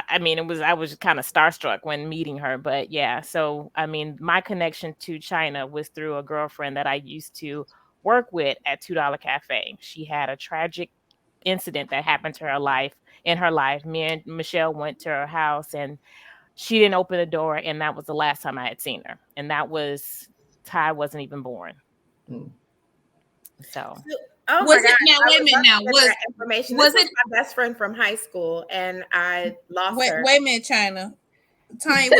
I mean, I was kind of starstruck when meeting her, but yeah. So, I mean, my connection to China was through a girlfriend that I used to work with at $2 Cafe. She had a tragic incident that happened to her life in her life. Me and Michelle went to her house and she didn't open the door, and that was the last time I had seen her. And that was Ty wasn't even born. Mm. So, Oh my Was God. it now? I Wait a would minute. love Now to get that information. This was was it? my best friend from high school, and I lost her. Wait a minute, China. Tanya,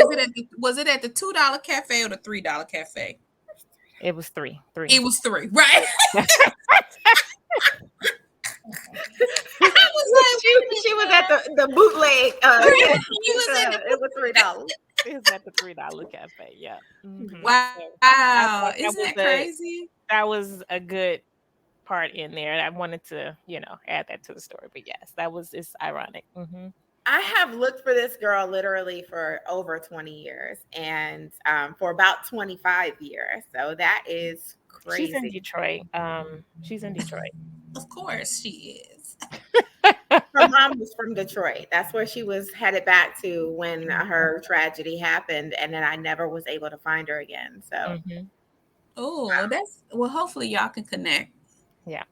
was it at the $2 cafe or the $3 cafe? it was three, It three. was three, right? I was like, she wait a she was at minute. the bootleg. He was at the It was $3. It was at the $3 cafe. Yeah. So I Wow. thought Isn't that crazy? that was a good part in there. I wanted to, add that to the story. But yes, it's ironic. I have looked for this girl literally for over 20 years, and for about 25 years. So that is She's in crazy. Detroit. She's in Detroit. Of course she is. Her mom was from Detroit. That's where she was headed back to when her tragedy happened, and then I never was able to find her again. So, Mm-hmm. Oh, well, hopefully y'all can connect. Yeah.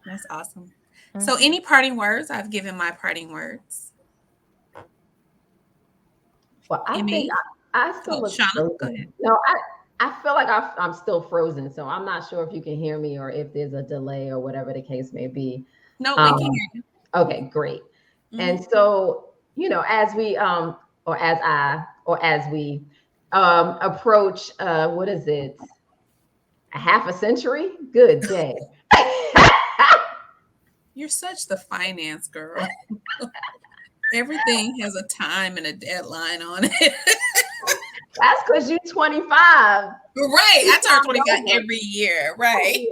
That's awesome. So Mm-hmm. any parting words? I've given my parting words. Well, I think Emmy? I still Oh, look Shauna, go ahead. frozen. No, I feel like I'm still frozen. So I'm not sure if you can hear me or if there's a delay or whatever the case may be. No, we can Um, hear you. okay, great. Mhm. And so, as we approach what is it? A half a century? Good day. You're such the finance girl. Everything has a time and a deadline on it. That's because you're 25. Right. I turn 25 Over. every year. Right.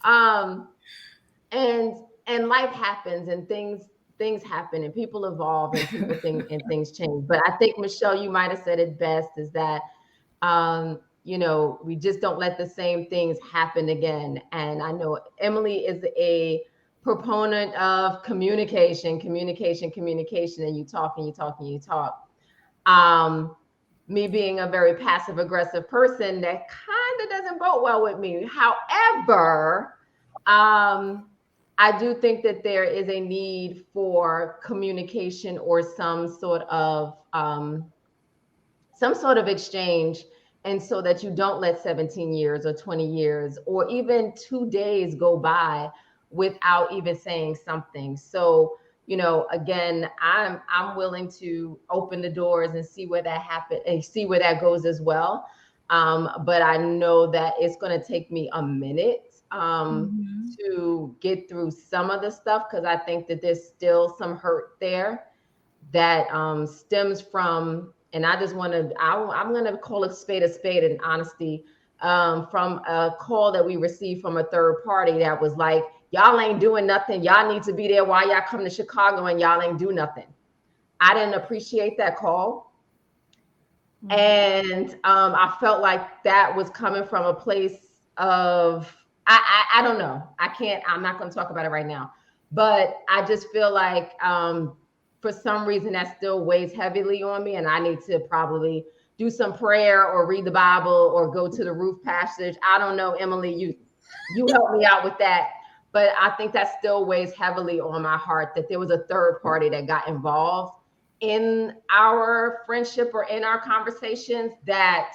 Um, and life happens and things happen and people evolve and people think and things change. But I think, Michelle, you might have said it best, is that we just don't let the same things happen again. And I know Emily is a proponent of communication, and you talk and you talk and you talk. Me being a very passive aggressive person, that kind of doesn't bode well with me. However, I do think that there is a need for communication or some sort of exchange, and so that you don't let 17 years or 20 years or even 2 days go by without even saying something. So, again, I'm willing to open the doors and see where that happens and see where that goes as well. But I know that it's going to take me a minute to get through some of the stuff, because I think that there's still some hurt there that stems from, and I just want to, I'm going to call it a spade in honesty, from a call that we received from a third party that was like, y'all ain't doing nothing. Y'all need to be there. Why y'all come to Chicago and y'all ain't do nothing? I didn't appreciate that call. And I felt like that was coming from a place of, I don't know. I'm not going to talk about it right now. But I just feel like for some reason that still weighs heavily on me. And I need to probably do some prayer or read the Bible or go to the roof passage. I don't know, Emily, you help me out with that. But I think that still weighs heavily on my heart, that there was a third party that got involved in our friendship or in our conversations, that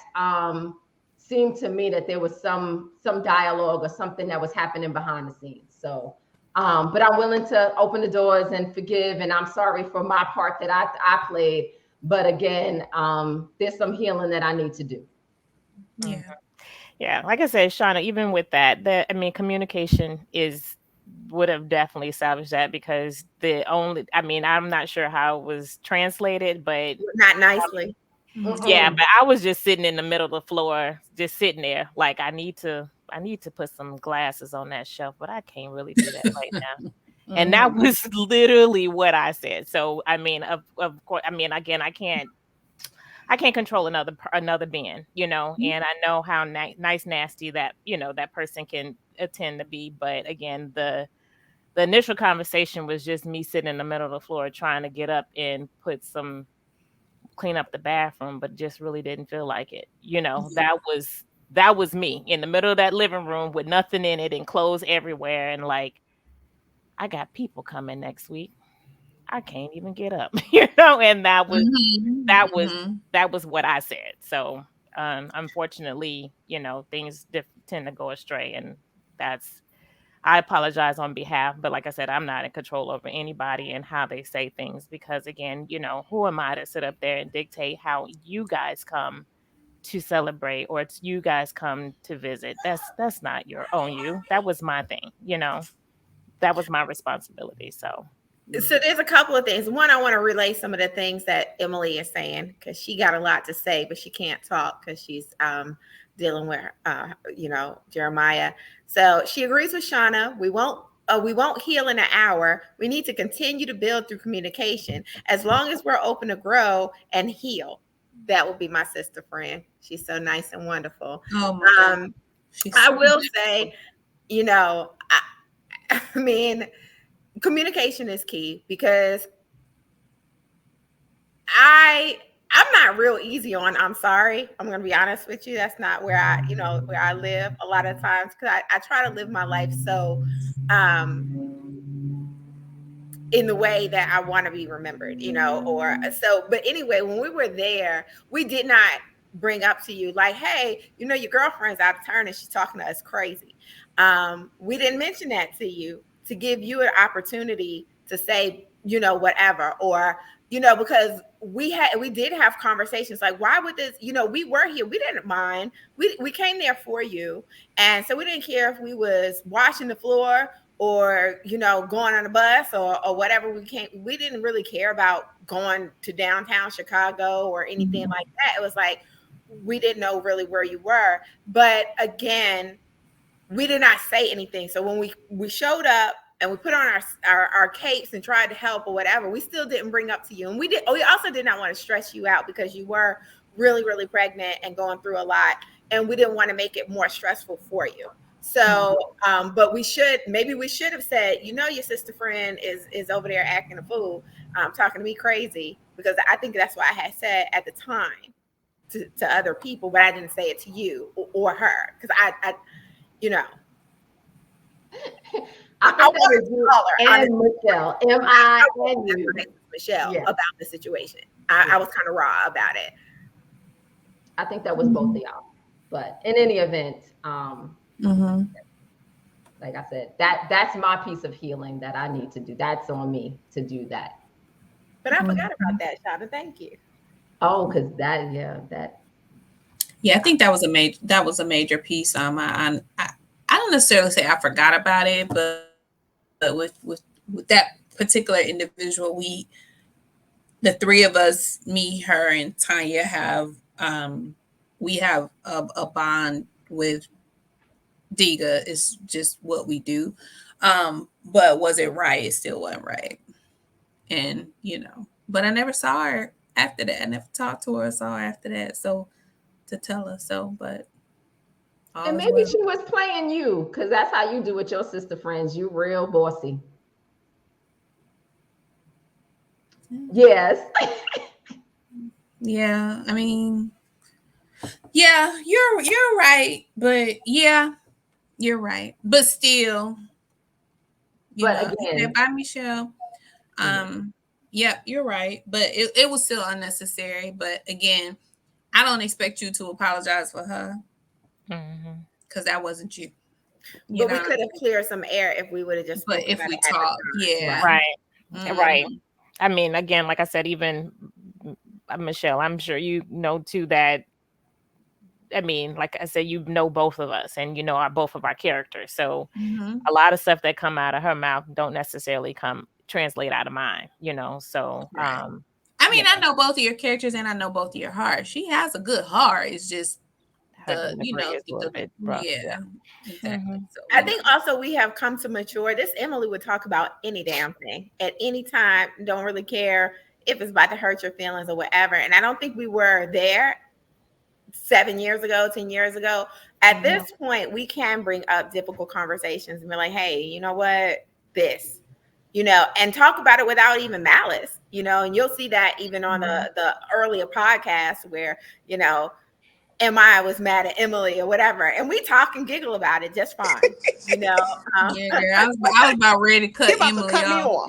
seemed to me that there was some dialogue or something that was happening behind the scenes. So but I'm willing to open the doors and forgive, and I'm sorry for my part that I played. But again, there's some healing that I need to do. Yeah. Yeah, like I said, Shauna, even with that, communication would have definitely salvaged that, because I'm not sure how it was translated, but not nicely. Yeah, but I was just sitting in the middle of the floor, just sitting there, like I need to put some glasses on that shelf, but I can't really do that right now. And that was literally what I said. So I mean, of course, again, I can't control another being, and I know how nice, nasty that that person can tend to be. But again, the initial conversation was just me sitting in the middle of the floor trying to get up and clean up the bathroom, but just really didn't feel like it. That was me in the middle of that living room with nothing in it and clothes everywhere, and like, I got people coming next week. I can't even get up, and that was what I said. So, unfortunately, things tend to go astray, and I apologize on behalf, but like I said, I'm not in control over anybody and how they say things, because again, who am I to sit up there and dictate how you guys come to celebrate, or it's you guys come to visit? That's not your own you. That was my thing, that was my responsibility. So there's a couple of things. One, I want to relay some of the things that Emily is saying, because she got a lot to say, but she can't talk because she's dealing with Jeremiah. So she agrees with Shauna. We won't heal in an hour. We need to continue to build through communication. As long as we're open to grow and heal. That will be my sister friend. She's so nice and wonderful. Oh my God. I will say, you know, I mean, communication is key because I'm not real easy on I'm sorry. I'm gonna be honest with you. That's not where I live a lot of times because I try to live my life so um in the way that I want to be remembered, or so. But anyway, when we were there, we did not bring up to you like, hey, your girlfriend's out of turn and she's talking to us crazy. We didn't mention that to you to give you an opportunity to say, whatever, or, because we did have conversations like, why would this, we were here, we didn't mind. We came there for you. And so we didn't care if we was washing the floor or going on a bus or whatever. We didn't really care about going to downtown Chicago or anything like that. It was like we didn't know really where you were, but again, we did not say anything. So when we showed up and we put on our capes and tried to help or whatever, we still didn't bring up to you. And we also did not want to stress you out because you were really, really pregnant and going through a lot, and we didn't want to make it more stressful for you. So, but we should have said, your sister friend is over there acting a fool, talking to me crazy, because I think that's what I had said at the time to other people, but I didn't say it to you or her because I I think that was you and Michelle, M.I. and you, Michelle, about the situation. I was kind of raw about it. I think that was both of y'all, but in any event, like I said, that's my piece of healing that I need to do. That's on me to do that. But I forgot about that, Shada. Thank you. Oh, because that. Yeah, I think that was a major piece. I don't necessarily say I forgot about it, but with that particular individual, the three of us, me, her, and Tanya, we have a bond with Diga. It's just what we do. But was it right? It still wasn't right. And but I never saw her after that. I never talked to her or saw her after that. So to tell her so, but and maybe she was playing you, because that's how you do with your sister friends. You real bossy. Yes. Yeah, I mean, yeah, you're right, but yeah, you're right, but still, again, by Michelle, yep, you're right, but it was still unnecessary. But again, I don't expect you to apologize for her because that wasn't you. But we could have cleared some air if we would have just spoken about it at the time. Yeah, right. I mean, again, like I said, even Michelle, I'm sure you know too that. I mean, like I said, both of us, and both of our characters. So a lot of stuff that come out of her mouth don't necessarily translate out of mine. So I mean, I know both of your characters, and I know both of your hearts. She has a good heart. It's just exactly. So, I think also we have come to mature. This Emily would talk about any damn thing at any time. Don't really care if it's about to hurt your feelings or whatever. And I don't think we were there 7 years ago, 10 years ago. At this point, we can bring up difficult conversations and be like, hey, you know what? This, and talk about it without even malice, and you'll see that even on the earlier podcast where, M.I. was mad at Emily or whatever, and we talk and giggle about it just fine. Yeah, girl, I was about ready to cut Emily off.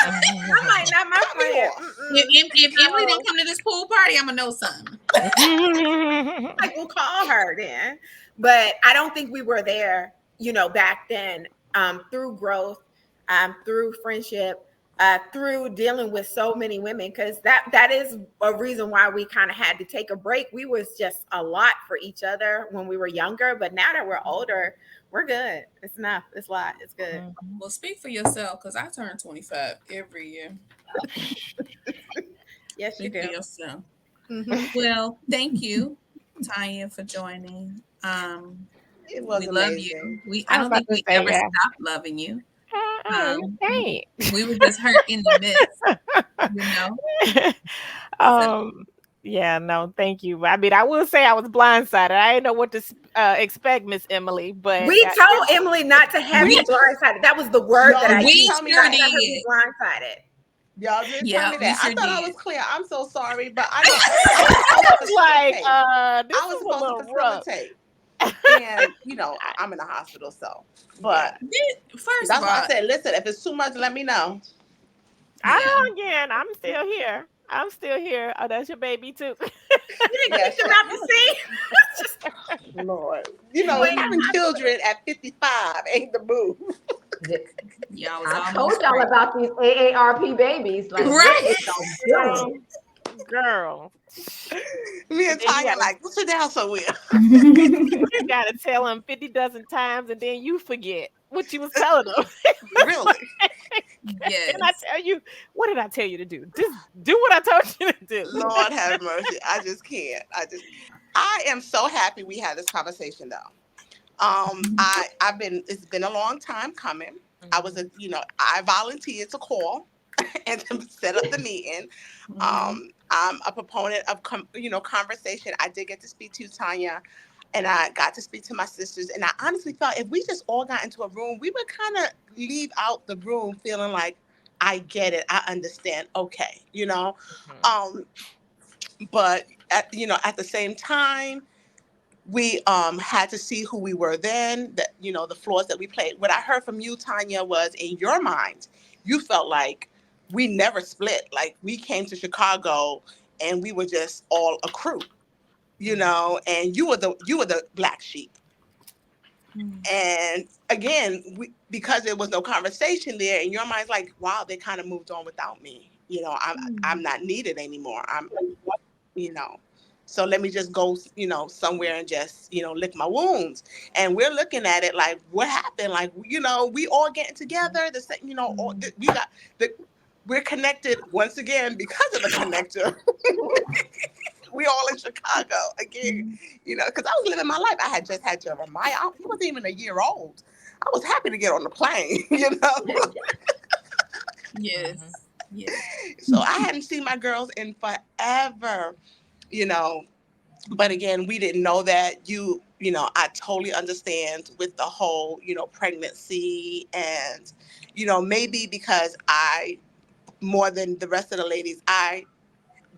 I'm like, not my friend. If Emily don't come to this pool party, I'm gonna know something. Like, we'll call her then. But I don't think we were there, back then, through growth, through friendship, through dealing with so many women, because that is a reason why we kind of had to take a break. We was just a lot for each other when we were younger, but now that we're older, we're good. It's enough. It's a lot. It's good. Well, speak for yourself, because I turn 25 every year. Yes, speak you do. For yourself. Well, thank you, Tanya, for joining. It was we amazing. Love you. I don't think we ever stopped loving you. We were just hurt in the midst, Yeah, no, thank you. I mean, I will say I was blindsided. I didn't know what to expect, Miss Emily, but We told Emily not to have you blindsided. That was the word that I Y'all did used. tell me sure that. Let her be did. blindsided. Y'all did tell Yeah, me we that. I sure thought I did. was clear. I'm so sorry, but I know I was supposed to like, facilitate. this I was is a supposed to little rough. facilitate. And I'm in the hospital, so Yeah. but First of that's why I all, said, listen, if it's too much, let me know. yeah. Again, I'm still here. I'm still here. Oh, that's your baby too. You didn't Yes, kick them out the scene. Lord. Mm, Having children at 55 ain't the move. yeah, I was I almost told y'all pregnant. about these AARP babies. Like, Right. what is y'all girl, doing? girl. Me And and then you Tanya gotta like, sit down somewhere. you gotta tell them 50 dozen times, and then you forget what you was telling them. Really. Didn't I Yes. tell you? What did I tell you to do? Just do what I told you to do. Lord have mercy. I just can't. I am so happy we had this conversation though. It's been a long time coming. I volunteered to call and to set up the meeting. I'm a proponent of conversation. I did get to speak to you, Tanya, and I got to speak to my sisters. And I honestly thought if we just all got into a room, we would kind of leave out the room feeling like, I get it, I understand. Okay, Um, but at the same time, we had to see who we were then, that the flaws that we played. What I heard from you, Tanya, was in your mind, you felt like we never split. Like we came to Chicago and we were just all a crew, and you were the black sheep. And again, because there was no conversation there, in your mind's like, wow, they kind of moved on without me. I'm not needed anymore. you know. So let me just go, somewhere and just, lick my wounds. And we're looking at it like, what happened? Like, we all getting together. The same, we're connected once again because of the connector. We all in Chicago again, because I was living my life. I had just had Jeremiah. He wasn't even a year old. I was happy to get on the plane, Yes. Yes. So I hadn't seen my girls in forever, you know. But again, we didn't know that. I totally understand with the whole, pregnancy and, maybe because more than the rest of the ladies, I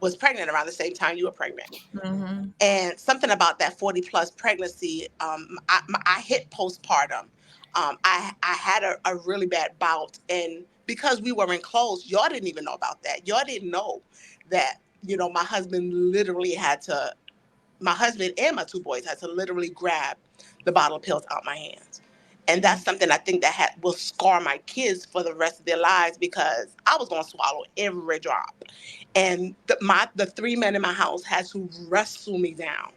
was pregnant around the same time you were pregnant. Mm-hmm. And something about that 40 plus pregnancy, I hit postpartum. I had a really bad bout. And because we weren't close, y'all didn't even know about that. Y'all didn't know that, my husband and my two boys had to literally grab the bottle of pills out my hands. And that's something I think that will scar my kids for the rest of their lives, because I was going to swallow every drop. And the three men in my house had to wrestle me down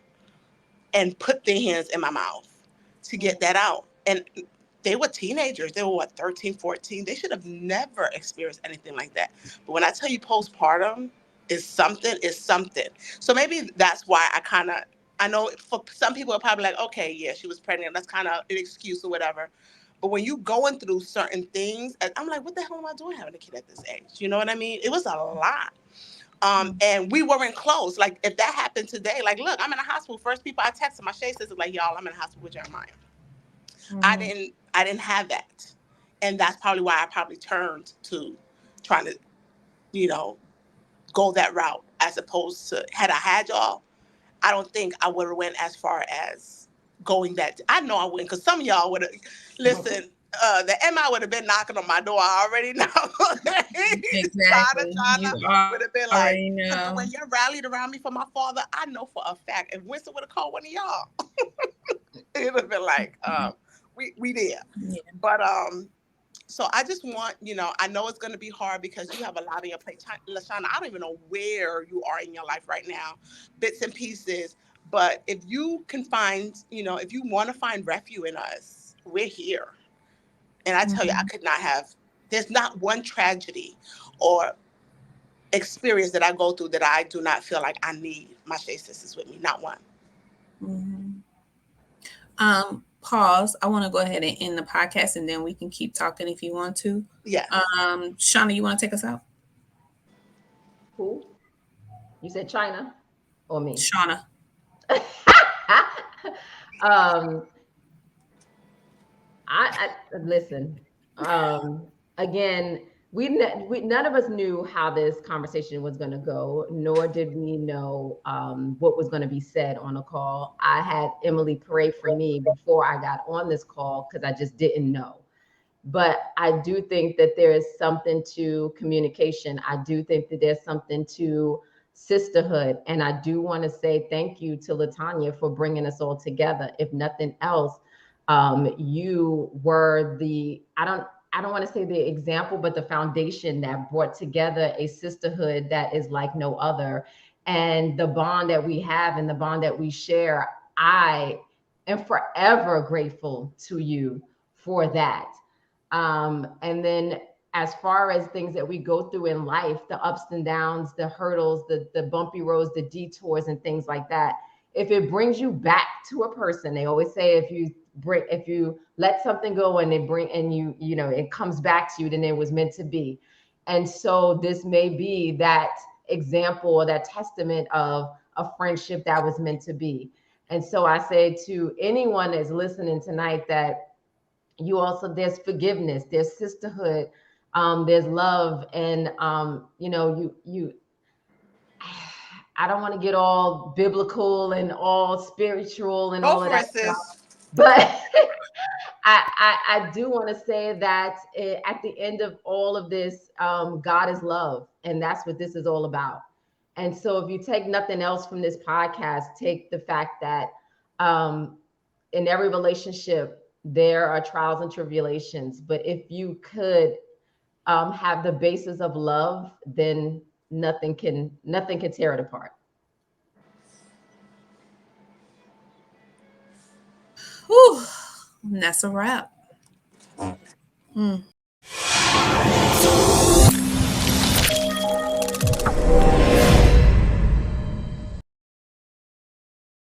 and put their hands in my mouth to get that out. And they were teenagers. They were 13, 14. They should have never experienced anything like that. But when I tell you postpartum is something, is something. So maybe that's why I know for some people are probably like, okay, yeah, she was pregnant. That's kind of an excuse or whatever. But when you going through certain things, I'm like, what the hell am I doing having a kid at this age? You know what I mean? It was a lot. And we weren't close. Like if that happened today, like, look, I'm in the hospital. First people I texted, my S.H.A.D.E.S sisters, like, y'all, I'm in the hospital with Jeremiah. I didn't have that. And that's probably why I probably turned to trying to, you know, go that route, as opposed to, had I had y'all, I don't think I would have went as far as going that. I know I wouldn't, because some of y'all would have, listen, the MI would have been knocking on my door. I already know. Exactly. You China would have been like, already because the know. way you rallied around me for my father, I know for a fact, if Winston would have called one of y'all, it would have been like, we there. Yeah. But so I just want, I know it's going to be hard because you have a lot on your plate. LaShawna, I don't even know where you are in your life right now, bits and pieces. But if you can find, if you want to find refuge in us, we're here. And I tell you, I could not have, there's not one tragedy or experience that I go through that I do not feel like I need my S.H.A.D.E.S sisters with me. Not one. Pause. I want to go ahead and end the podcast, and then we can keep talking if you want to. Yes. Shauna, you want to take us out? Who? You said China? or me? Shauna. I listen. Again, none of us knew how this conversation was going to go, nor did we know what was going to be said on a call. I had Emily pray for me before I got on this call because I just didn't know. But I do think that there is something to communication. I do think that there's something to sisterhood. And I do want to say thank you to LaTanya for bringing us all together. If nothing else, you were I don't want to say the example, but the foundation that brought together a sisterhood that is like no other. And the bond that we have and the bond that we share, I am forever grateful to you for that. And then as far as things that we go through in life, the ups and downs, the hurdles, the bumpy roads, the detours and things like that, if it brings you back to a person, they always say if you let something go and it comes back to you, then it was meant to be. And so this may be that example or that testament of a friendship that was meant to be. And so I say to anyone that's listening tonight that there's forgiveness, there's sisterhood, there's love, and I don't want to get all biblical and all spiritual and all of that stuff, but I do want to say that at the end of all of this, God is love, and that's what this is all about. And so if you take nothing else from this podcast, take the fact that in every relationship, there are trials and tribulations, but if you could have the basis of love, then nothing can tear it apart. Whew, that's a wrap.